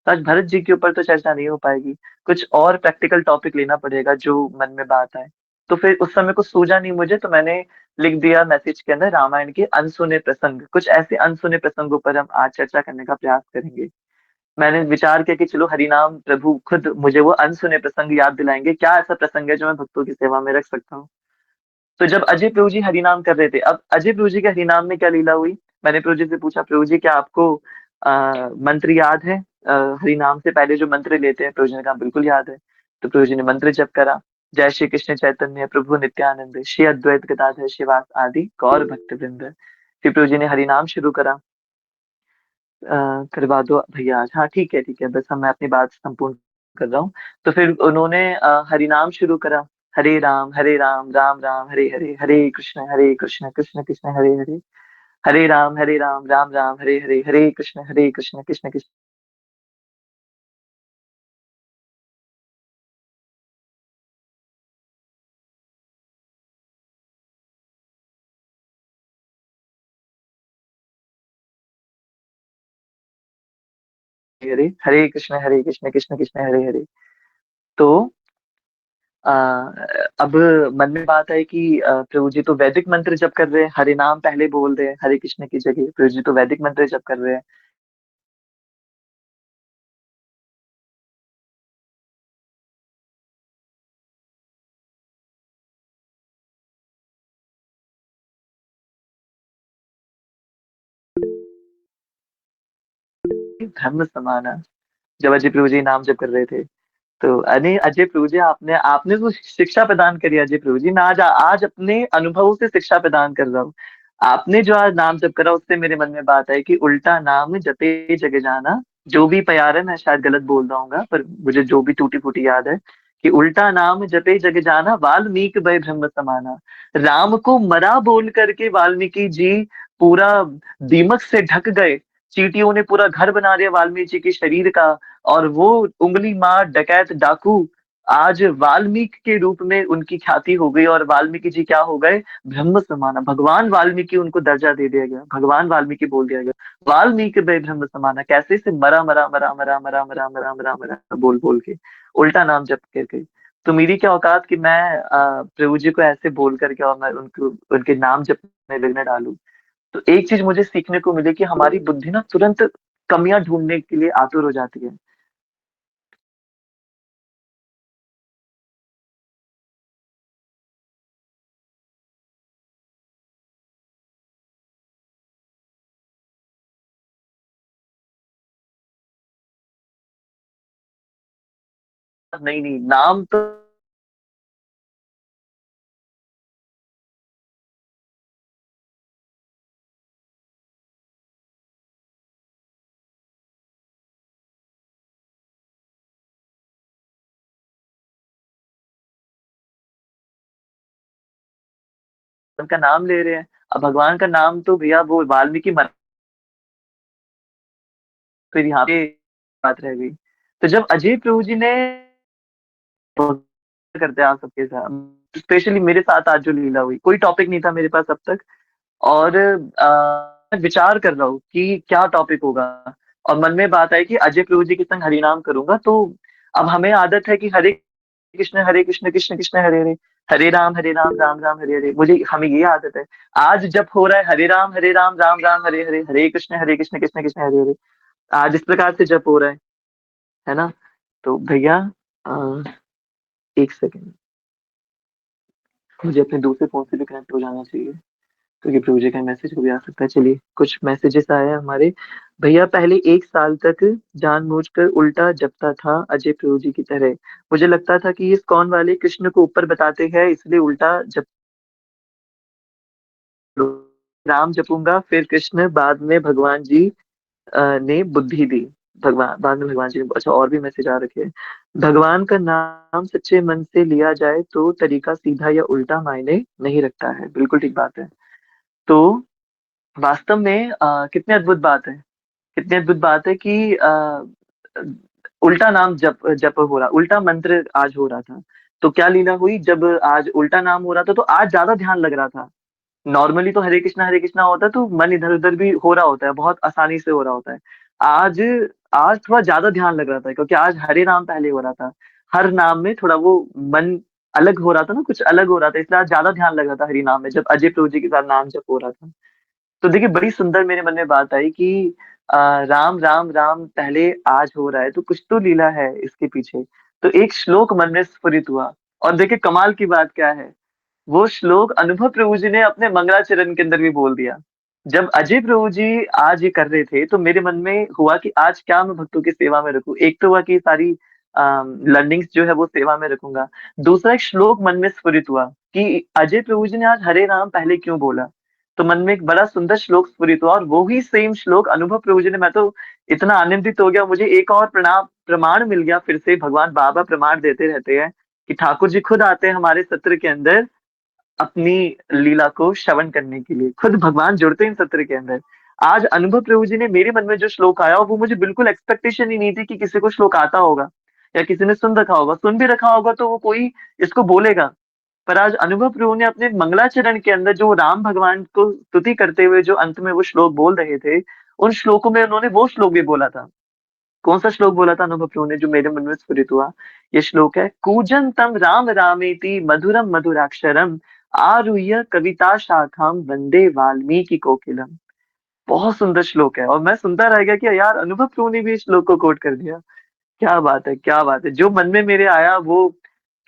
तो आज भरत जी के ऊपर तो चर्चा नहीं हो पाएगी। कुछ और प्रैक्टिकल टॉपिक लेना पड़ेगा जो मन में बात आए। तो फिर उस समय कुछ सूझा नहीं मुझे तो मैंने लिख दिया मैसेज के अंदर रामायण के अनसुने प्रसंग। कुछ ऐसे अनसुने प्रसंगों पर हम आज चर्चा करने का प्रयास करेंगे। मैंने विचार किया कि चलो हरिनाम प्रभु खुद मुझे वो अनसुने प्रसंग याद दिलाएँगे। क्या ऐसा प्रसंग है जो मैं भक्तों की सेवा में रख सकता हूँ? तो जब अजय प्रभु जी हरिनाम कर रहे थे, अब अजय प्रभु जी के हरिनाम में क्या लीला हुई? मैंने प्रभु जी से पूछा, "प्रभु जी क्या आपको अ, मंत्र याद है? हरिनाम से पहले जो मंत्र लेते हैं?" प्रभु जी ने कहा, "बिल्कुल याद है।" तो प्रभु जी ने मंत्र जप करा, "जय श्री कृष्ण चैतन्य प्रभु नित्यानंद, श्री अद्वैत गदाधर शिवास आदि गौर भक्तवृंद।" फिर प्रभु जी ने हरिनाम शुरू करा। करवा दो भैया आज। हाँ, ठीक है, बस मैं अपनी बात संपूर्ण कर रहा हूँ। तो फिर उन्होंने हरिनाम शुरू करा, हरे राम, राम राम, हरे हरे, हरे कृष्ण, कृष्ण कृष्ण, हरे हरे, हरे राम, राम राम, हरे हरे, हरे कृष्ण, कृष्ण कृष्ण हरे हरे, हरे कृष्ण, कृष्ण कृष्ण, हरे हरे। तो अ, अब मन में बात है कि प्रभु जी तो वैदिक मंत्र जप कर रहे हैं, हरे नाम पहले बोल रहे हैं, हरे कृष्ण की जगह। प्रभु जी तो वैदिक मंत्र जप कर रहे हैं। धर्म समाना, जब अजय प्रभु जी नाम जप कर रहे थे। तो अरे अजय प्रभु जी आपने आपने तो शिक्षा प्रदान करी अजय प्रभु जी। मैं आज अपने अनुभवों से शिक्षा प्रदान कर रहा हूँ। आपने जो आज नाम जप करा उससे मेरे मन में बात आई कि उल्टा नाम जपे जग जाना। जो भी प्यार है मैं शायद गलत बोल रहा हूँ पर मुझे जो भी टूटी फूटी याद है कि उल्टा नाम जपे जग जाना वाल्मीकि भय ब्रह्म समाना। राम को मरा बोल करके वाल्मीकि जी पूरा दीमक से ढक गए। चींटियों ने पूरा घर बना दिया वाल्मीकि जी के शरीर का। और वो उंगली मार डकैत डाकू आज वाल्मीकि के रूप में उनकी ख्याति हो गई और वाल्मीकि जी क्या हो गए ब्रह्म समाना। भगवान वाल्मीकि उनको दर्जा दे दिया गया, भगवान वाल्मीकि बोल दिया गया। वाल्मीकि बे ब्रह्म समाना कैसे से मरा मरा मरा मरा मरा मरा मरा मरा मरा बोल बोल के उल्टा नाम जप करके। तो मेरी क्या औकात कि मैं प्रभु जी को ऐसे बोल करके और मैं उनको उनके नाम जप में विघ्न डालूं। तो एक चीज मुझे सीखने को मिली कि हमारी बुद्धि ना तुरंत कमियां ढूंढने के लिए आतुर हो जाती है। नहीं नहीं नाम तो उनका नाम ले रहे हैं। अब भगवान का नाम तो भैया वो वाल्मीकि मर फिर यहाँ पे बात रह गई। तो जब अजय प्रभु जी ने करते हैं आप सबके साथ स्पेशली मेरे साथ आज जो लीला हुई कोई टॉपिक नहीं था मेरे पास अब तक। और विचार कर रहा हूँ कि क्या टॉपिक होगा, और मन में बात आई कि अजय प्रभु जी के संग हरिनाम करूंगा। तो अब हमें आदत है कि हरे कृष्ण कृष्ण कृष्ण हरे हरे, हरे राम राम राम हरे हरे, मुझे हमें ये आदत है। आज जब हो रहा है हरे राम राम राम हरे हरे, हरे कृष्ण कृष्ण कृष्ण हरे हरे, आज इस प्रकार से जप हो रहा है ना। तो भैया अ, एक सेकेंड, मुझे अपने दूसरे फोन से भी कनेक्ट हो जाना चाहिए, क्योंकि प्रभु जी का मैसेज को भी आ सकता है। चलिए कुछ मैसेजेस आए हैं हमारे। भैया पहले 1 साल तक जानबूझकर उल्टा जपता था अजय प्रभु जी की तरह। मुझे लगता था कि ये इस्कॉन वाले कृष्ण को ऊपर बताते हैं, इसलिए उल्टा जप लो। राम जपूंगा फिर कृष्ण, बाद में भगवान जी ने बुद्धि दी। भगवान बाद में भगवान जी ने, अच्छा और भी मैसेज आ रखे हैं। भगवान का नाम सच्चे मन से लिया जाए तो तरीका सीधा या उल्टा मायने नहीं रखता है। बिल्कुल ठीक बात है। तो वास्तव में कितनी अद्भुत बात है, कितनी अद्भुत बात है कि उल्टा नाम जप जप हो रहा, उल्टा मंत्र आज हो रहा था। तो क्या लीला हुई, जब आज उल्टा नाम हो रहा था तो आज ज्यादा ध्यान लग रहा था। नॉर्मली तो हरे कृष्णा होता है तो मन इधर उधर भी हो रहा होता है, बहुत आसानी से हो रहा होता है। आज आज थोड़ा ज्यादा ध्यान लग रहा था, क्योंकि आज हरे नाम पहले हो रहा था। हर नाम में थोड़ा वो मन अलग हो रहा था ना, कुछ अलग हो रहा था, इसलिए आज ज्यादा ध्यान लग रहा था हरि नाम में, जब अजय प्रभु जी के साथ नाम जप हो रहा था। तो देखिए बड़ी सुंदर मेरे मन में बात आई कि राम राम राम पहले आज हो रहा है, तो कुछ तो लीला है इसके पीछे। तो एक श्लोक मन में स्फुरित हुआ, और देखिए कमाल की बात क्या है, वो श्लोक अनुभव प्रभु जी ने अपने मंगलाचरण के अंदर भी बोल दिया। जब अजय प्रभु जी आज ये कर रहे थे तो मेरे मन में हुआ कि आज क्या मैं भक्तों की सेवा में रखूं। एक तो हुआ कि सारी लर्निंग्स जो है वो सेवा में रखूंगा। दूसरा एक श्लोक मन में स्फुरित हुआ कि अजय प्रभु जी ने आज हरे राम पहले क्यों बोला। तो मन में एक बड़ा सुंदर श्लोक स्फुरित हुआ, और वो ही सेम श्लोक अनुभव प्रभु जी ने, मैं तो इतना आनंदित हो गया, मुझे एक और प्रमाण मिल गया फिर से। भगवान बाबा प्रमाण देते रहते हैं कि ठाकुर जी खुद आते हैं हमारे सत्र के अंदर अपनी लीला को श्रवण करने के लिए, खुद भगवान जुड़ते हैं इन सत्र के अंदर। आज अनुभव प्रभु जी ने मेरे मन में जो श्लोक आया, वो मुझे बिल्कुल एक्सपेक्टेशन ही नहीं थी कि किसी को श्लोक आता होगा या किसी ने सुन रखा होगा। सुन भी रखा होगा तो वो कोई इसको बोलेगा। पर आज अनुभव प्रभु ने अपने मंगलाचरण के अंदर जो राम भगवान को स्तुति करते हुए जो अंत में वो श्लोक बोल रहे थे, उन श्लोकों में उन्होंने वो श्लोक भी बोला था। कौन सा श्लोक बोला था अनुभव प्रभु ने, जो मेरे मन में स्फुरित हुआ? ये श्लोक है, कूजंतम राम रामेति मधुरम मधुराक्षरम, आरुह्य कविता शाखाम वंदे वाल्मीकि कोकिलम। बहुत सुंदर श्लोक है, और मैं सुनता रह गया कि यार अनुभव प्रभु ने भी इस श्लोक को कोट कर दिया। क्या बात है, क्या बात है। जो मन में मेरे आया वो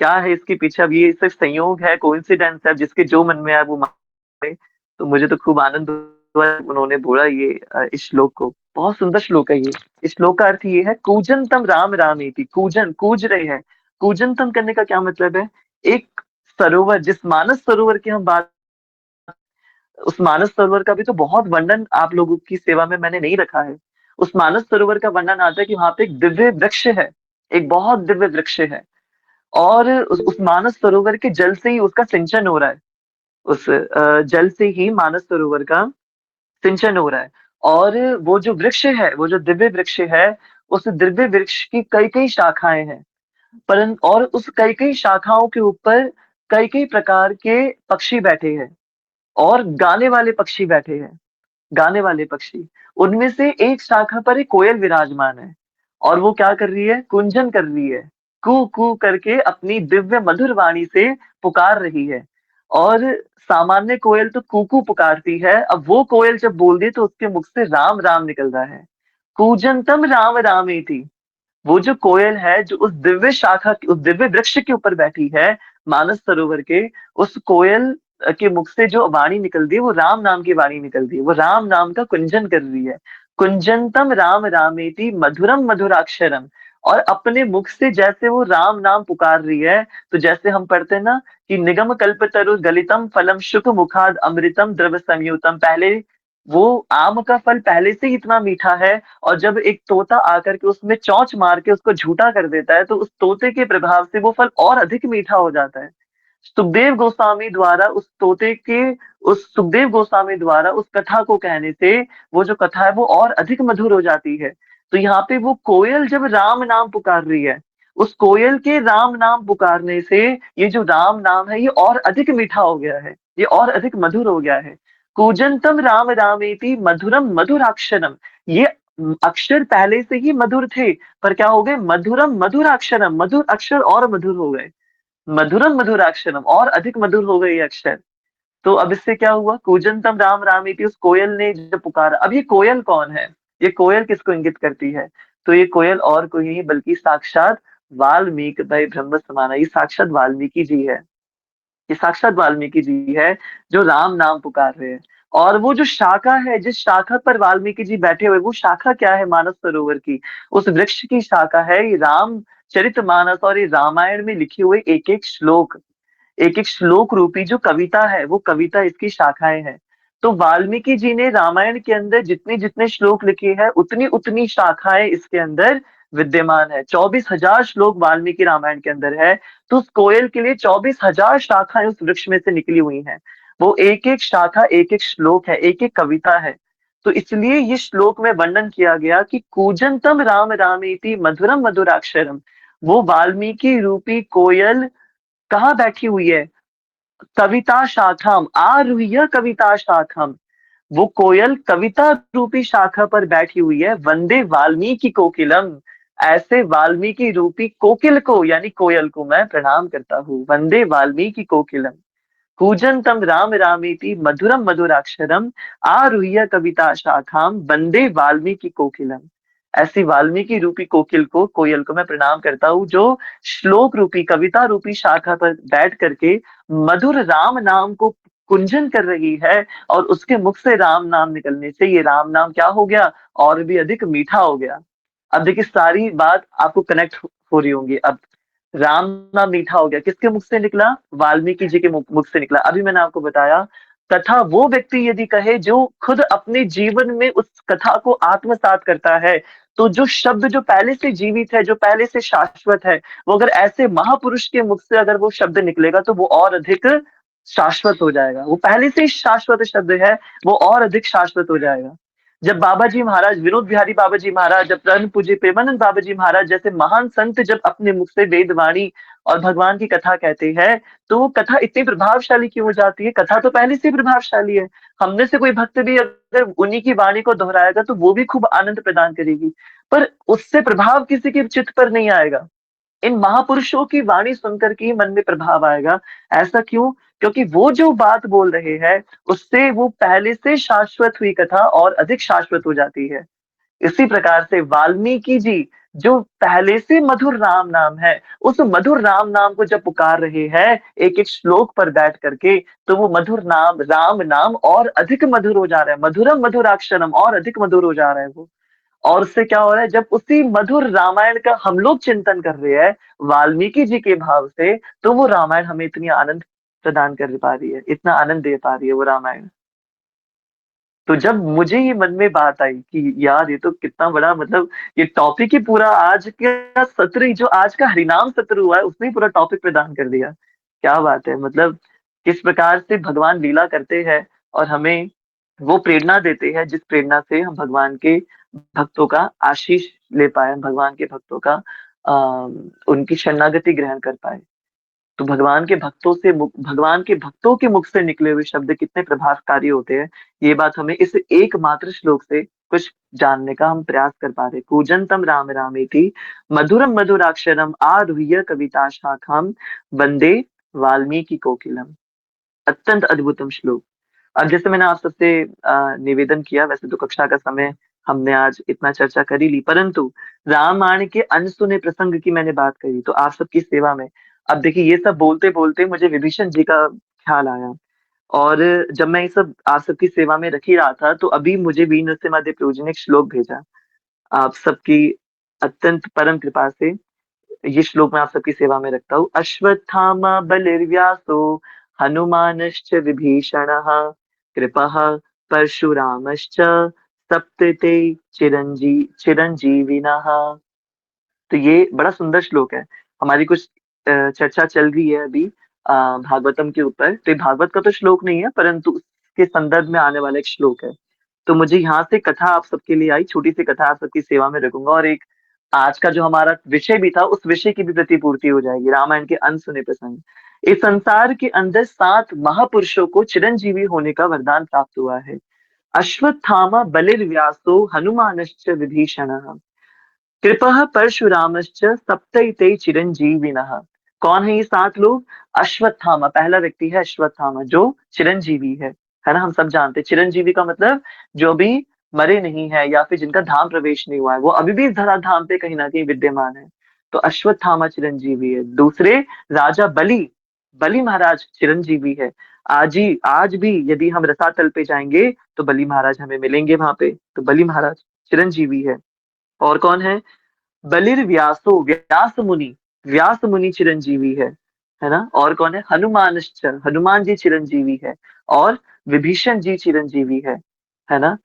क्या है इसके पीछे, अब ये सिर्फ संयोग है, कोइंसिडेंस है, जिसके जो मन में आया वो माने। तो मुझे तो खूब आनंद हुआ उन्होंने बोला ये इस श्लोक को। बहुत सुंदर श्लोक है ये। इस श्लोक का अर्थ ये है, कूजंतम राम रामेति, कूजन कूज रहे हैं। कूजंतम करने का क्या मतलब है? एक सरोवर, जिस मानस सरोवर की हम बात, उस मानस सरोवर का भी तो बहुत वर्णन आप लोगों की सेवा में मैंने नहीं रखा है। उस मानस सरोवर का वर्णन आता है कि वहां पे एक दिव्य वृक्ष है, एक बहुत दिव्य वृक्ष है, और उस मानस सरोवर के जल से ही उसका सिंचन हो रहा है। उस जल से ही मानस सरोवर का सिंचन हो रहा है। और वो जो वृक्ष है, वो जो दिव्य वृक्ष है, उस दिव्य वृक्ष की कई कई शाखाएं हैं। परंतु और उस कई कई शाखाओं के ऊपर कई कई प्रकार के पक्षी बैठे हैं, और गाने वाले पक्षी बैठे हैं, गाने वाले पक्षी। उनमें से एक शाखा पर एक कोयल विराजमान है, और वो क्या कर रही है? कुंजन कर रही है, कू कू करके अपनी दिव्य मधुर वाणी से पुकार रही है। और सामान्य कोयल तो कूकू पुकारती है, अब वो कोयल जब बोल दी तो उसके मुख से राम राम निकल रहा है। कूजंतम राम रामेति। वो जो कोयल है, जो उस दिव्य शाखा, उस दिव्य वृक्ष के ऊपर बैठी है, मानस सरोवर के, उस कोयल के मुख से जो वाणी निकल रही है वो राम नाम की वाणी निकल रही है, वो राम नाम का कुंजन कर रही है। कुंजनतम राम रामेति मधुरम मधुराक्षरम। और अपने मुख से जैसे वो राम नाम पुकार रही है, तो जैसे हम पढ़ते हैं ना कि निगम कल्पतरु गलितम फलम शुक मुखाद अमृतम द्रव संयुतम, पहले वो आम का फल पहले से ही इतना मीठा है, और जब एक तोता आकर के उसमें चोंच मार के उसको झूठा कर देता है, तो उस तोते के प्रभाव से वो फल और अधिक मीठा हो जाता है। सुखदेव गोस्वामी द्वारा उस तोते के, उस सुखदेव गोस्वामी द्वारा उस कथा को कहने से वो जो कथा है वो और अधिक मधुर हो जाती है। तो यहाँ पे वो कोयल जब राम नाम पुकार रही है, उस कोयल के राम नाम पुकारने से ये जो राम नाम है ये और अधिक मीठा हो गया है, ये और अधिक मधुर हो गया है। कूजंतम राम रामेति मधुरम मधुराक्षरम। ये अक्षर पहले से ही मधुर थे, पर क्या हो गए? मधुरम मधुराक्षरम, मधुर अक्षर और मधुर हो गए। मधुरम मधुराक्षरम, और अधिक मधुर हो गए ये अक्षर। तो अब इससे क्या हुआ? कूजंतम राम रामेति, उस कोयल ने जब पुकारा। अब ये कोयल कौन है? ये कोयल किसको इंगित करती है? तो ये कोयल और कोई नहीं बल्कि साक्षात वाल्मीकि भाई ब्रह्म समाना, ये साक्षात वाल्मीकि जी है। ये साक्षात वाल्मीकि जी है जो राम नाम पुकार रहे हैं। और वो जो शाखा है, जिस शाखा पर वाल्मीकि जी बैठे हुए, वो शाखा क्या है? मानस सरोवर की, उस वृक्ष की शाखा है ये राम चरितमानस। और ये रामायण में लिखे हुए एक एक श्लोक, एक एक श्लोक रूपी जो कविता है, वो कविता इसकी शाखाएं हैं। तो वाल्मीकि जी ने रामायण के अंदर जितने जितने श्लोक लिखे हैं, उतनी उतनी शाखाएं इसके अंदर विद्यमान है। 24,000 श्लोक वाल्मीकि रामायण के अंदर है। तो उस कोयल के लिए 24,000 शाखाएं उस वृक्ष में से निकली हुई हैं। वो एक एक शाखा एक एक श्लोक है, एक एक कविता है। तो इसलिए ये श्लोक में वर्णन किया गया कि कूजंतम राम रामेति मधुरम मधुराक्षरम। वो वाल्मीकि रूपी कोयल कहाँ बैठी हुई है? कविता शाखाम आरुह्य कविता शाखाम। वो कोयल कविता रूपी शाखा पर बैठी हुई है। वंदे वाल्मीकि कोकिलम। ऐसे वाल्मीकि रूपी कोकिल को, यानी कोयल को मैं प्रणाम करता हूँ। वंदे वाल्मीकि कोकिलम, कूजंतम राम रामेति मधुरम मधुराक्षरम, आरुह्य कविता शाखाम वंदे वाल्मीकि कोकिलम। ऐसी वाल्मीकि रूपी कोकिल को, कोयल को मैं प्रणाम करता हूँ, जो श्लोक रूपी कविता रूपी शाखा पर बैठ करके मधुर राम नाम को कुंजन कर रही है। और उसके मुख से राम नाम निकलने से ये राम नाम क्या हो गया? और भी अधिक मीठा हो गया। अब देखिए, सारी बात आपको कनेक्ट हो रही होंगी अब। राम नाम मीठा हो गया, किसके मुख से निकला? वाल्मीकि जी के मुख से निकला। अभी मैंने आपको बताया, तथा वो व्यक्ति यदि कहे जो खुद अपने जीवन में उस कथा को आत्मसात करता है, तो जो शब्द जो पहले से जीवित है, जो पहले से शाश्वत है, वो अगर ऐसे महापुरुष के मुख से अगर वो शब्द निकलेगा, तो वो और अधिक शाश्वत हो जाएगा। वो पहले से ही शाश्वत शब्द है, वो और अधिक शाश्वत हो जाएगा। जब बाबा जी महाराज, विनोद बिहारी बाबा जी महाराज, जब परम पूज्य प्रेमानंद बाबा जी महाराज जैसे महान संत जब अपने मुख से वेद वाणी और भगवान की कथा कहते हैं, तो वो कथा इतनी प्रभावशाली क्यों हो जाती है? कथा तो पहले से ही प्रभावशाली है। हमने से कोई भक्त भी अगर उन्हीं की वाणी को दोहराएगा, तो वो भी खूब आनंद प्रदान करेगी, पर उससे प्रभाव किसी के चित्त पर नहीं आएगा। इन महापुरुषों की वाणी सुनकर के ही मन में प्रभाव आएगा। ऐसा क्यों? क्योंकि वो जो बात बोल रहे हैं, उससे वो पहले से शाश्वत हुई कथा और अधिक शाश्वत हो जाती है। इसी प्रकार से वाल्मीकि जी जो पहले से मधुर राम नाम है, उस मधुर राम नाम को जब पुकार रहे हैं एक एक श्लोक पर बैठ करके, तो वो मधुर नाम, राम नाम और अधिक मधुर हो जा रहा है। मधुरम मधुराक्षरम, और अधिक मधुर हो जा रहा है वो। और उससे क्या हो रहा है? जब उसी मधुर रामायण का हम लोग चिंतन कर रहे हैं वाल्मीकि जी के भाव से, तो वो रामायण हमें इतनी आनंद प्रदान कर पा रही है, इतना आनंद दे पा रही है वो रामायण। तो जब मुझे ये मन में बात आई कि यार ये तो कितना बड़ा, मतलब ये टॉपिक ही पूरा, आज का सत्र ही, जो आज का हरिनाम सत्र हुआ है, उसने ही पूरा टॉपिक प्रदान कर दिया। क्या बात है! मतलब किस प्रकार से भगवान लीला करते हैं और हमें वो प्रेरणा देते हैं, जिस प्रेरणा से हम भगवान के भक्तों का आशीष ले पाए, भगवान के भक्तों का उनकी शरणागति ग्रहण कर पाए। तो भगवान के भक्तों के मुख से निकले हुए शब्द कितने प्रभावकारी होते हैं, ये बात हमें इस एकमात्र श्लोक से कुछ जानने का हम प्रयास कर पा रहे। कूजंतम राम रामेति मधुरम मधुराक्षरम आरुह्य कविता शाखाम वंदे वाल्मीकि कोकिलम। अत्यंत अद्भुतम श्लोक। अब जैसे मैंने आप सबसे निवेदन किया, वैसे तो कक्षा का समय हमने आज इतना चर्चा कर ही ली, परंतु रामायण के अनसुने प्रसंग की मैंने बात करी, तो आप सबकी सेवा में अब देखिए, ये सब बोलते बोलते मुझे विभीषण जी का ख्याल आया। और जब मैं ये सब आप सबकी सेवा में रख ही रहा था, तो अभी मुझे वीर नरसिम्हा प्रभु जी ने एक श्लोक भेजा। आप सबकी अत्यंत परम कृपा से ये श्लोक मैं आप सबकी सेवा में रखता हूँ। अश्वत्थामा बलिर्व्यासो हनुमानश्च विभीषणः कृपः परशुरामश्च सप्तते चिरंजीविनः। तो ये बड़ा सुंदर श्लोक है। हमारी कुछ चर्चा चल रही है अभी भागवतम के ऊपर। तो ये भागवत का तो श्लोक नहीं है, परंतु उसके संदर्भ में आने वाला एक श्लोक है। तो मुझे यहाँ से कथा आप सबके लिए आई, छोटी सी कथा आप सबकी सेवा में रखूंगा, और एक आज का जो हमारा विषय भी था, उस विषय की भी प्रतिपूर्ति हो जाएगी, रामायण के अनसुने प्रसंग। इस संसार के अंदर 7 महापुरुषों को चिरंजीवी होने का वरदान प्राप्त हुआ है। अश्वत्थामा बलिर्व्यासो हनुमानश्च विभीषणः कृपः परशुरामश्च सप्तैते चिरंजीविनः। कौन है ये 7 लोग? अश्वत्थामा, पहला व्यक्ति है अश्वत्थामा जो चिरंजीवी है ना? हम सब जानते हैं चिरंजीवी का मतलब जो भी मरे नहीं है या फिर जिनका धाम प्रवेश नहीं हुआ है, वो अभी भी इस धराधाम पे कहीं ना कहीं विद्यमान है। तो अश्वत्थामा चिरंजीवी है। दूसरे राजा बलि, बलि महाराज चिरंजीवी है। आज भी यदि हम रसातल पे जाएंगे तो बलि महाराज हमें मिलेंगे वहां पे, तो बलि महाराज चिरंजीवी है। और कौन है? बलिर्व्यासो, व्यास मुनि चिरंजीवी है ना? और कौन है? हनुमानश्च, हनुमान जी चिरंजीवी है। और विभीषण जी चिरंजीवी है ना?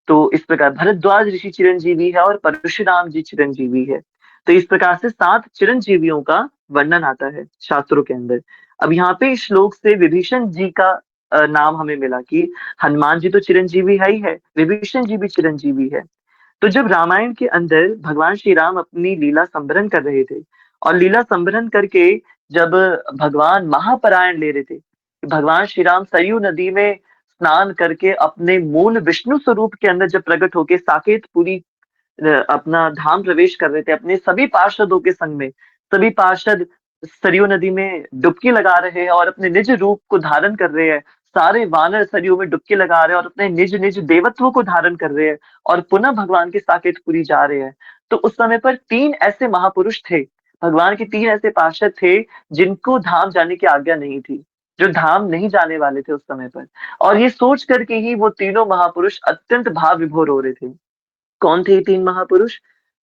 तो इस प्रकार भरद्वाज ऋषि चिरंजीवी है और परशुराम जी चिरंजीवी है। तो इस प्रकार से 7 चिरंजीवियों का वर्णन आता है शास्त्रों के अंदर। अब यहाँ पे इस श्लोक से विभीषण जी का नाम हमें मिला कि हनुमान जी तो चिरंजीवी है ही है, विभीषण जी भी चिरंजीवी है। तो जब रामायण के अंदर भगवान श्री राम अपनी लीला संवरण कर रहे थे और लीला संवरण करके जब भगवान महापरायण ले रहे थे, भगवान श्री राम सरयू नदी में स्नान करके अपने मूल विष्णु स्वरूप के अंदर जब प्रकट होके साकेतपुरी अपना धाम प्रवेश कर रहे थे अपने सभी पार्षदों के संग में, सभी पार्षद सरयू नदी में डुबकी लगा रहे हैं और अपने निज रूप को धारण कर रहे हैं। सारे वानर सरयू में डुबकी लगा रहे हैं और अपने निज निज देवत्व को धारण कर रहे हैं और पुनः भगवान के साकेतपुरी जा रहे हैं। तो उस समय पर 3 ऐसे महापुरुष थे, भगवान के 3 ऐसे पार्षद थे जिनको धाम जाने की आज्ञा नहीं थी, जो धाम नहीं जाने वाले थे उस समय पर। और ये सोच करके ही वो तीनों महापुरुष अत्यंत भाव विभोर हो रहे थे। कौन थे ये 3 महापुरुष?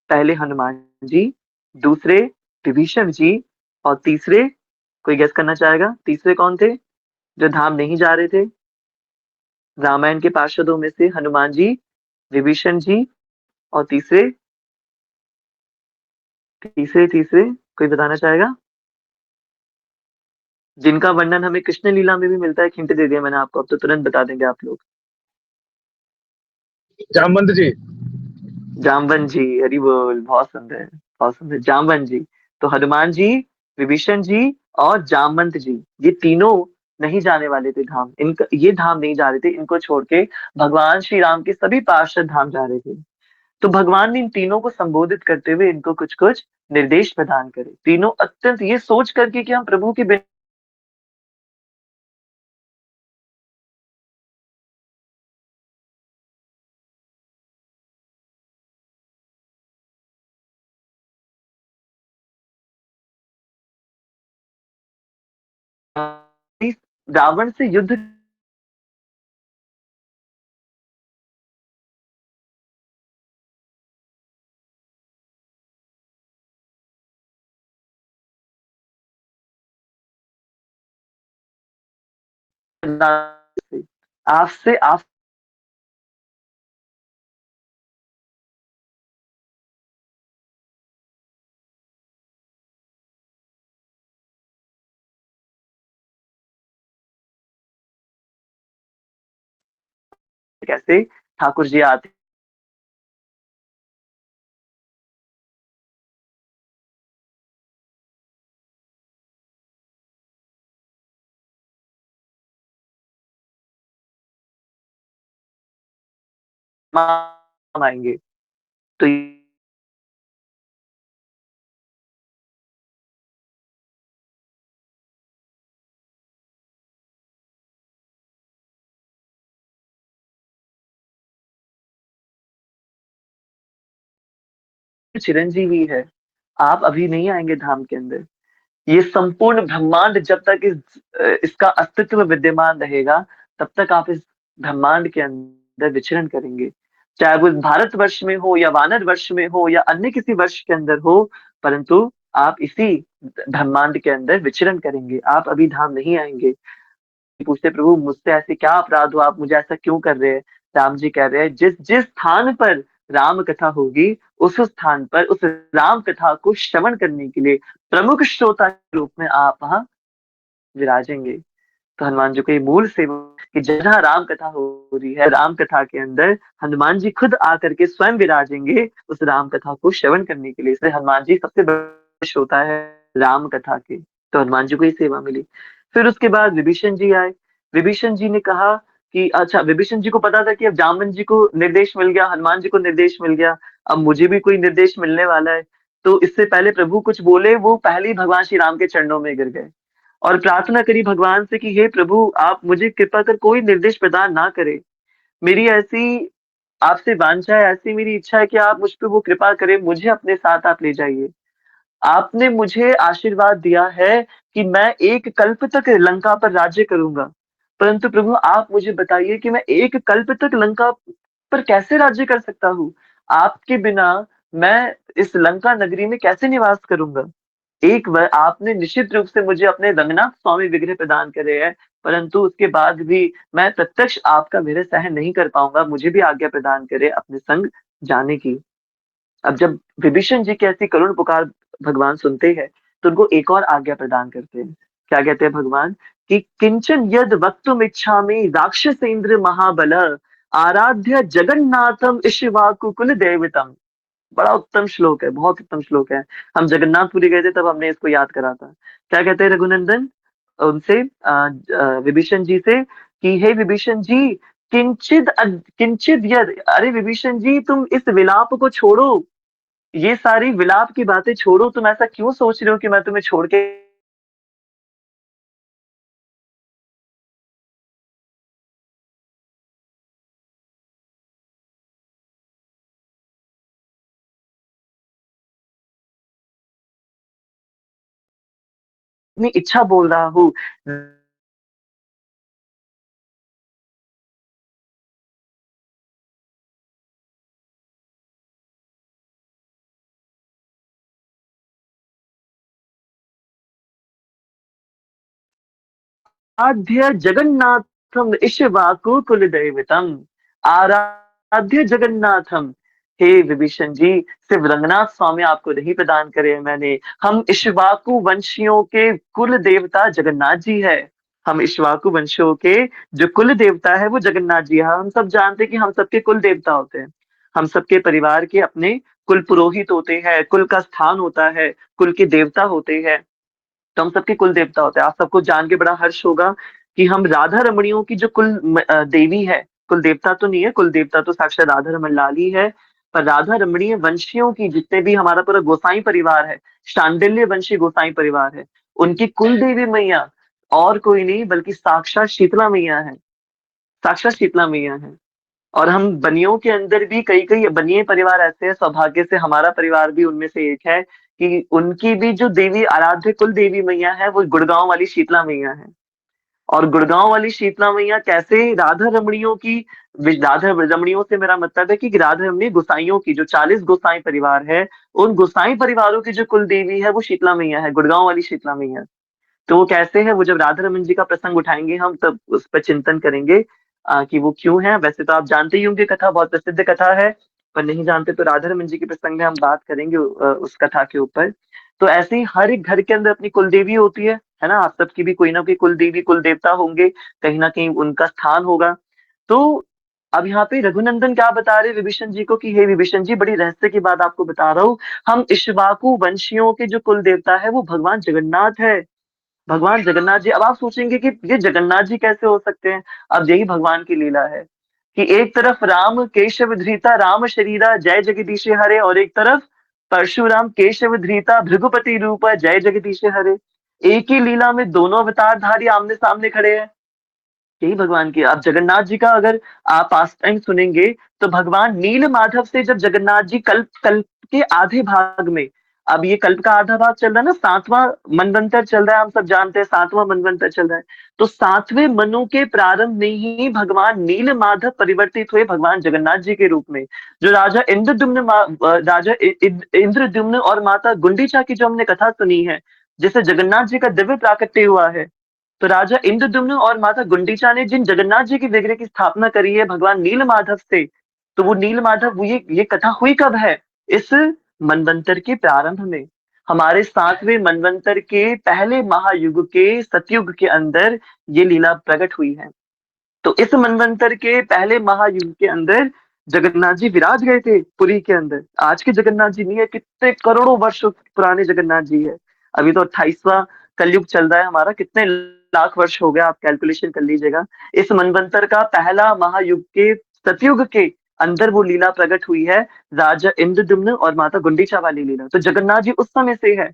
पहले हनुमान जी, दूसरे विभीषण जी और तीसरे, कोई गेस करना चाहेगा तीसरे कौन थे जो धाम नहीं जा रहे थे? रामायण के पार्षदों में से हनुमान जी, विभीषण जी और तीसरे, तीसरे कोई बताना चाहेगा? जिनका वर्णन हमें कृष्ण लीला में भी मिलता है। एक हिंट दे दिया मैंने आपको, अब तो तुरंत बता देंगे आप लोग। जामवंत जी। जामवन जी, हरि बोल, बहुत सुंदर, बहुत सुंदर, जामवन जी। तो हनुमान जी, विभीषण जी और जामवंत जी, ये तीनों नहीं जाने वाले थे धाम। इनका ये धाम नहीं जा रहे थे, इनको छोड़ के भगवान श्री राम के सभी पार्षद धाम जा रहे थे। तो भगवान ने इन तीनों को संबोधित करते हुए इनको कुछ कुछ निर्देश प्रदान करे। तीनों अत्यंत ये सोच करके कि हम प्रभु के बिना रावण से युद्ध आपसे आप कैसे ठाकुर जी आते आएंगे। तो चिरंजीवी है, आप अभी नहीं आएंगे धाम के अंदर। ये संपूर्ण ब्रह्मांड जब तक इसका अस्तित्व विद्यमान रहेगा तब तक आप इस ब्रह्मांड के अंदर विचरण करेंगे, चाहे वो भारतवर्ष में हो या वानर वर्ष में हो या अन्य किसी वर्ष के अंदर हो, परंतु आप इसी ब्रह्मांड के अंदर विचरण करेंगे, आप अभी धाम नहीं आएंगे। पूछते प्रभु मुझसे ऐसे क्या अपराध हुआ, आप मुझे ऐसा क्यों कर रहे हैं? राम जी कह रहे हैं जिस जिस स्थान पर राम कथा होगी उस स्थान पर उस राम कथा को श्रवण करने के लिए प्रमुख श्रोता के रूप में आप वहां विराजेंगे। तो हनुमान जी को ये मूल सेवा कि जहाँ राम कथा हो रही है, राम कथा के अंदर हनुमान जी खुद आकर के स्वयं विराजेंगे उस राम कथा को श्रवण करने के लिए। इसलिए हनुमान जी सबसे बड़े श्रोता है राम कथा के। तो हनुमान जी को ये सेवा मिली। फिर उसके बाद विभीषण जी आए। विभीषण जी ने कहा कि अच्छा, विभीषण जी को पता था कि अब जामवंत जी को निर्देश मिल गया, हनुमान जी को निर्देश मिल गया, अब मुझे भी कोई निर्देश मिलने वाला है। तो इससे पहले प्रभु कुछ बोले, वो पहले ही भगवान श्री राम के चरणों में गिर गए और प्रार्थना करी भगवान से कि हे प्रभु, आप मुझे कृपा कर कोई निर्देश प्रदान ना करें। मेरी ऐसी आपसे वांछा है, ऐसी मेरी इच्छा है कि आप मुझ पे वो कृपा करें, मुझे अपने साथ आप ले जाइए। आपने मुझे आशीर्वाद दिया है कि मैं 1 कल्प तक लंका पर राज्य करूँगा। परंतु प्रभु, आप मुझे बताइए कि मैं 1 कल्प तक लंका पर कैसे राज्य कर सकता हूँ? आपके बिना मैं इस लंका नगरी में कैसे निवास करूँगा? एक बार आपने निश्चित रूप से मुझे अपने रंगनाथ स्वामी विग्रह प्रदान करे हैं, परंतु उसके बाद भी मैं प्रत्यक्ष आपका विरह सहन नहीं कर पाऊँगा। मुझे भी आज्ञा प्रदान करें अपने संग जाने की। अब जब विभीषण जी की ऐसी करुण पुकार भगवान सुनते हैं, तो उनको एक और आज्ञा प्रदान करते हैं। क्या कहते हैं भगवान कि किंचन यद वक्तुम इच्छामि राक्षसेंद्र महाबल आराध्य जगन्नाथम इक्ष्वाकु कुल देवतम। बड़ा उत्तम श्लोक है, बहुत उत्तम श्लोक है। हम जगन्नाथपुरी गए थे तब हमने इसको याद करा था। क्या कहते हैं रघुनंदन उनसे विभीषण जी से कि हे विभीषण जी, किंचिद यद, अरे विभीषण जी तुम इस विलाप को छोड़ो, ये सारी विलाप की बातें छोड़ो, तुम ऐसा क्यों सोच रहे हो कि मैं तुम्हें छोड़ के अपनी इच्छा बोल रहा हूँ। आराध्य जगन्नाथम इक्ष्वाकु कुलदैवतम। आराध्य जगन्नाथम। हे विभीषण जी, सिर्फ रंगनाथ स्वामी आपको नहीं प्रदान करे हैं मैंने, हम इक्ष्वाकु वंशियों के कुल देवता जगन्नाथ जी है। हम इक्ष्वाकु वंशियों के जो कुल देवता है वो जगन्नाथ जी है। हम सब जानते हैं कि हम सबके कुल देवता होते हैं। हम सबके परिवार के अपने कुल पुरोहित होते हैं, कुल का स्थान होता है, कुल के देवता होते हैं। तो हम सबके कुल देवता होते हैं। आप सबको जान के बड़ा हर्ष होगा कि हम राधा रमणियों की जो देवी है, कुल देवता तो नहीं है, कुल देवता तो साक्षात राधा रमण लाल ही है, पर राधा रमणीय वंशियों की जितने भी हमारा पूरा गोसाई परिवार है, शांडिल्य वंशी गोसाई परिवार है, उनकी कुल देवी मैया और कोई नहीं बल्कि साक्षात शीतला मैया है। साक्षात शीतला मैया है। और हम बनियों के अंदर भी कई कई बनिए परिवार ऐसे हैं, सौभाग्य से हमारा परिवार भी उनमें से एक है कि उनकी भी जो देवी आराध्य कुल देवी मैया है वो गुड़गांव वाली शीतला मैया है। और गुड़गांव वाली शीतला मैया कैसे राधा रमणियों की, राधा रमणियों से मेरा मतलब है कि राधा रमणीय गोसाइयों की जो 40 गोसाई परिवार है, उन गोसाई परिवारों की जो कुल देवी है वो शीतला मैया है, गुड़गांव वाली शीतला मैया। तो वो कैसे है, वो जब राधा रमन जी का प्रसंग उठाएंगे हम तब उस पर चिंतन करेंगे कि वो क्यों है। वैसे तो आप जानते ही होंगे, कथा बहुत प्रसिद्ध कथा है, पर नहीं जानते तो राधा रमन जी के प्रसंग में हम बात करेंगे उस कथा के ऊपर। तो ऐसे ही हर एक घर के अंदर अपनी कुल देवी होती है ना। आप सबकी भी कोई ना कोई कुल देवी कुल देवता होंगे, कहीं ना कहीं उनका स्थान होगा। तो अब यहाँ पे रघुनंदन क्या बता रहे विभीषण जी को कि हे विभीषण जी, बड़ी रहस्य की बात आपको बता रहा हूँ। हम इक्ष्वाकु वंशियों के जो कुल देवता है वो भगवान जगन्नाथ है। भगवान जगन्नाथ जी। अब आप सोचेंगे कि ये जगन्नाथ जी कैसे हो सकते हैं। अब यही भगवान की लीला है कि एक तरफ राम केशव धृता राम शरीरा जय जगदीश हरे, और एक तरफ परशुराम केशव धृता भृगुपति रूप जय जगदीश हरे। एक ही लीला में दोनों अवतारधारी आमने सामने खड़े हैं। यही भगवान की। आप जगन्नाथ जी का अगर आप पास टाइम सुनेंगे तो भगवान नील माधव से जब जगन्नाथ जी कल्प कल्प के आधे भाग में, अब ये कल्प का आधा भाग चल रहा है ना, 7वां मनवंतर चल रहा है, हम सब जानते हैं 7वां मनवंतर चल रहा है। तो 7वें मनु के प्रारंभ में ही भगवान नील माधव परिवर्तित हुए भगवान जगन्नाथ जी के रूप में। जो राजा इंद्रद्युम्न और माता गुंडीचा की जो हमने कथा सुनी है, जिससे जगन्नाथ जी का दिव्य प्राकट्य हुआ है, तो राजा इंद्रद्युम्न और माता गुंडीचा ने जिन जगन्नाथ जी की विग्रह की स्थापना करी है भगवान नील माधव से, तो वो नील माधव, वो ये कथा हुई कब है, इस मनवंतर के प्रारंभ में। हमारे 7वें मनवंतर के पहले महायुग के सतयुग के अंदर ये लीला प्रकट हुई है। तो इस मनवंतर के पहले महायुग के अंदर जगन्नाथ जी विराज गए थे पुरी के अंदर। आज के जगन्नाथ जी नहीं है, कितने करोड़ों वर्ष पुराने जगन्नाथ जी है। अभी तो 28वां कलयुग चल रहा है हमारा, कितने लाख वर्ष हो गया, आप कैलकुलेशन कर लीजिएगा। इस मनवंतर का पहला महायुग के सतयुग के अंदर वो लीला प्रकट हुई है, राजा इंद्रद्युम्न और माता गुंडीचा वाली लीला। तो जगन्नाथ जी उस समय से है।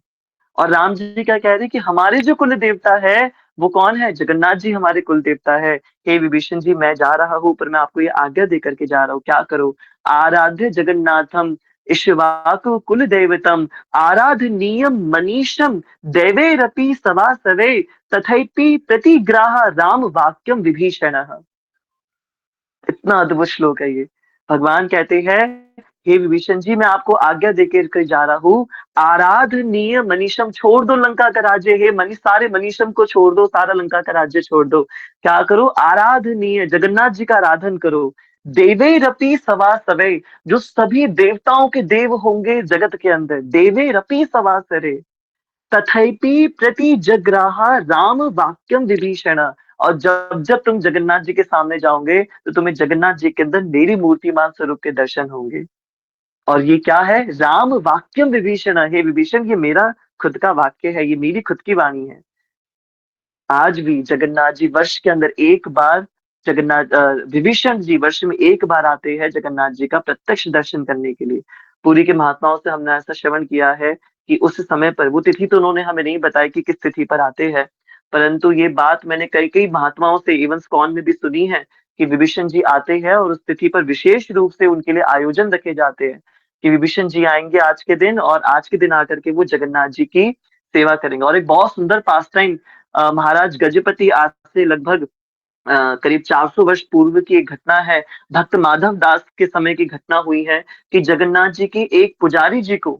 और राम जी क्या कह रहे हैं कि हमारे जो कुल देवता है वो कौन है? जगन्नाथ जी हमारे कुल देवता है। हे विभीषण जी, मैं जा रहा हूँ, पर मैं आपको ये आज्ञा दे करके जा रहा हूँ, क्या करो? आराध्य जगन्नाथम इक्ष्वाकु कुल देवतम आराधनीयम मनीषम देवैरपि सवासवे तथैपि प्रतिग्राह राम वाक्यम विभीषण। इतना अद्भुत श्लोक है ये। भगवान कहते हैं, हे विभीषण जी, मैं आपको आज्ञा देकर के जा रहा हूँ। आराधनीय मनीषम, छोड़ दो लंका का राज्य। हे मनीष, सारे मनीषम को छोड़ दो, सारा लंका का राज्य छोड़ दो। क्या करो? आराधनीय जगन्नाथ जी का आराधन करो। देवैरपि सवासवे, जो सभी देवताओं के देव होंगे जगत के अंदर, देवैरपि सवासवे तथैपि प्रतिजग्राहा राम वाक्यम विभीषण। और जब जब तुम जगन्नाथ जी के सामने जाओगे तो तुम्हें जगन्नाथ जी के अंदर मेरी मूर्तिमान स्वरूप के दर्शन होंगे। और ये क्या है? राम वाक्यम विभीषण। हे विभीषण, ये मेरा खुद का वाक्य है, ये मेरी खुद की वाणी है। आज भी जगन्नाथ जी वर्ष के अंदर एक बार, विभीषण जी वर्ष में एक बार आते हैं जगन्नाथ जी का प्रत्यक्ष दर्शन करने के लिए। पूरी के महात्माओं से हमने ऐसा श्रवण किया है कि उस समय पर, वो तिथि तो उन्होंने हमें नहीं बताई कि किस तिथि पर आते हैं, परंतु ये बात मैंने कई कई महात्माओं से इवन स्कॉन में भी सुनी है कि विभीषण जी आते हैं और उस तिथि पर विशेष रूप से उनके लिए आयोजन रखे जाते हैं कि विभीषण जी आएंगे आज के दिन, और आज के दिन आकर के वो जगन्नाथ जी की सेवा करेंगे। और एक बहुत सुंदर पास टाइम, महाराज गजपति, आज से लगभग करीब 400 वर्ष पूर्व की एक घटना है। भक्त माधव दास के समय की घटना हुई है कि जगन्नाथ जी की एक पुजारी जी को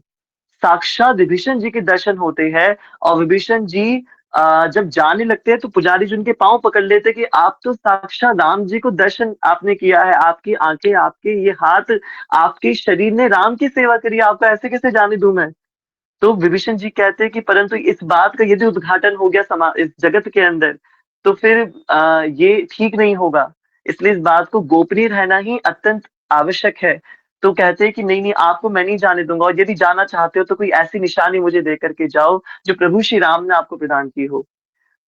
साक्षात विभीषण जी के दर्शन होते हैं। और विभीषण जी जब जाने लगते हैं तो पुजारी जी उनके पांव पकड़ लेते कि आप तो साक्षात राम जी को दर्शन आपने किया है, आपकी आंखें, आपके ये हाथ, आपके शरीर ने राम की सेवा करी, आपको ऐसे कैसे जाने दूं मैं? तो विभीषण जी कहते हैं कि परंतु इस बात का यदि उद्घाटन हो गया इस जगत के अंदर, तो फिर ये ठीक नहीं होगा। इसलिए इस बात को गोपनीय रहना ही अत्यंत आवश्यक है। तो कहते हैं कि नहीं नहीं, आपको मैं नहीं जाने दूंगा, और यदि जाना चाहते हो तो कोई ऐसी निशानी मुझे दे करके जाओ जो प्रभु श्री राम ने आपको प्रदान की हो।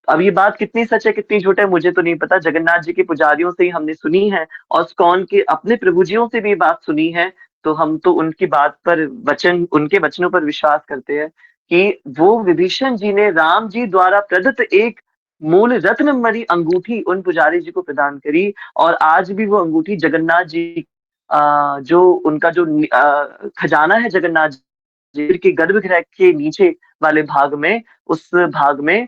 अब ये बात कितनी सच है कितनी झूठ है मुझे तो नहीं पता, जगन्नाथ जी के पुजारियों से ही हमने सुनी है, और स्कॉन के अपने प्रभुजियों से भी ये बात सुनी है। तो हम तो उनकी बात पर, वचन, उनके वचनों पर विश्वास करते हैं कि वो विभीषण जी ने राम जी द्वारा प्रदत्त एक मूल रत्न मणि अंगूठी उन पुजारी जी को प्रदान करी। और आज भी वो अंगूठी जगन्नाथ जी, जो उनका जो खजाना है जगन्नाथ जी के गर्भगृह के नीचे वाले भाग में, उस भाग में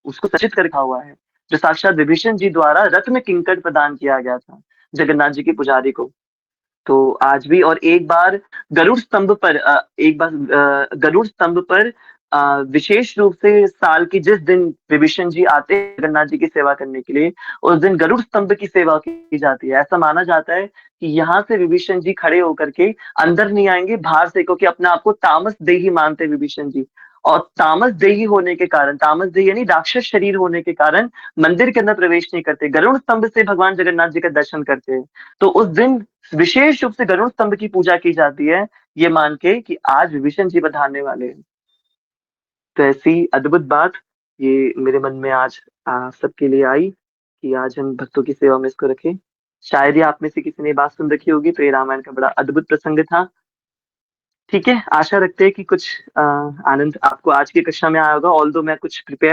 उसको सचित कर रखा हुआ है, जो साक्षात विभीषण जी द्वारा रत्न किंकट प्रदान किया गया था जगन्नाथ जी के पुजारी को। तो आज भी, और एक बार गरुड़ स्तंभ पर, गरुड़ स्तंभ पर विशेष रूप से साल की जिस दिन विभीषण जी आते हैं जगन्नाथ जी की सेवा करने के लिए, उस दिन गरुड़ स्तंभ की सेवा की जाती है। ऐसा माना जाता है कि यहाँ से विभीषण जी खड़े होकर के अंदर नहीं आएंगे, बाहर से, क्योंकि अपने आप को तामस देही मानते हैं विभीषण जी। और तामस देही होने के कारण, तामस देही यानी राक्षस शरीर होने के कारण, मंदिर के अंदर प्रवेश नहीं करते, गरुड़ स्तंभ से भगवान जगन्नाथ जी का दर्शन करते हैं। तो उस दिन विशेष रूप से गरुड़ स्तंभ की पूजा की जाती है, ये मान के कि आज विभीषण जी पधारने वाले हैं। तो ऐसी अद्भुत बात ये मेरे मन में आज सबके लिए आई कि आज हम भक्तों की सेवा में इसको रखें। शायद ही आप में से किसी ने बात सुन रखी होगी, तो ये रामायण का बड़ा अद्भुत प्रसंग था। ठीक है, आशा रखते हैं कि कुछ आनंद आपको आज की कक्षा में आया होगा। ऑल्दो मैं कुछ प्रिपेयर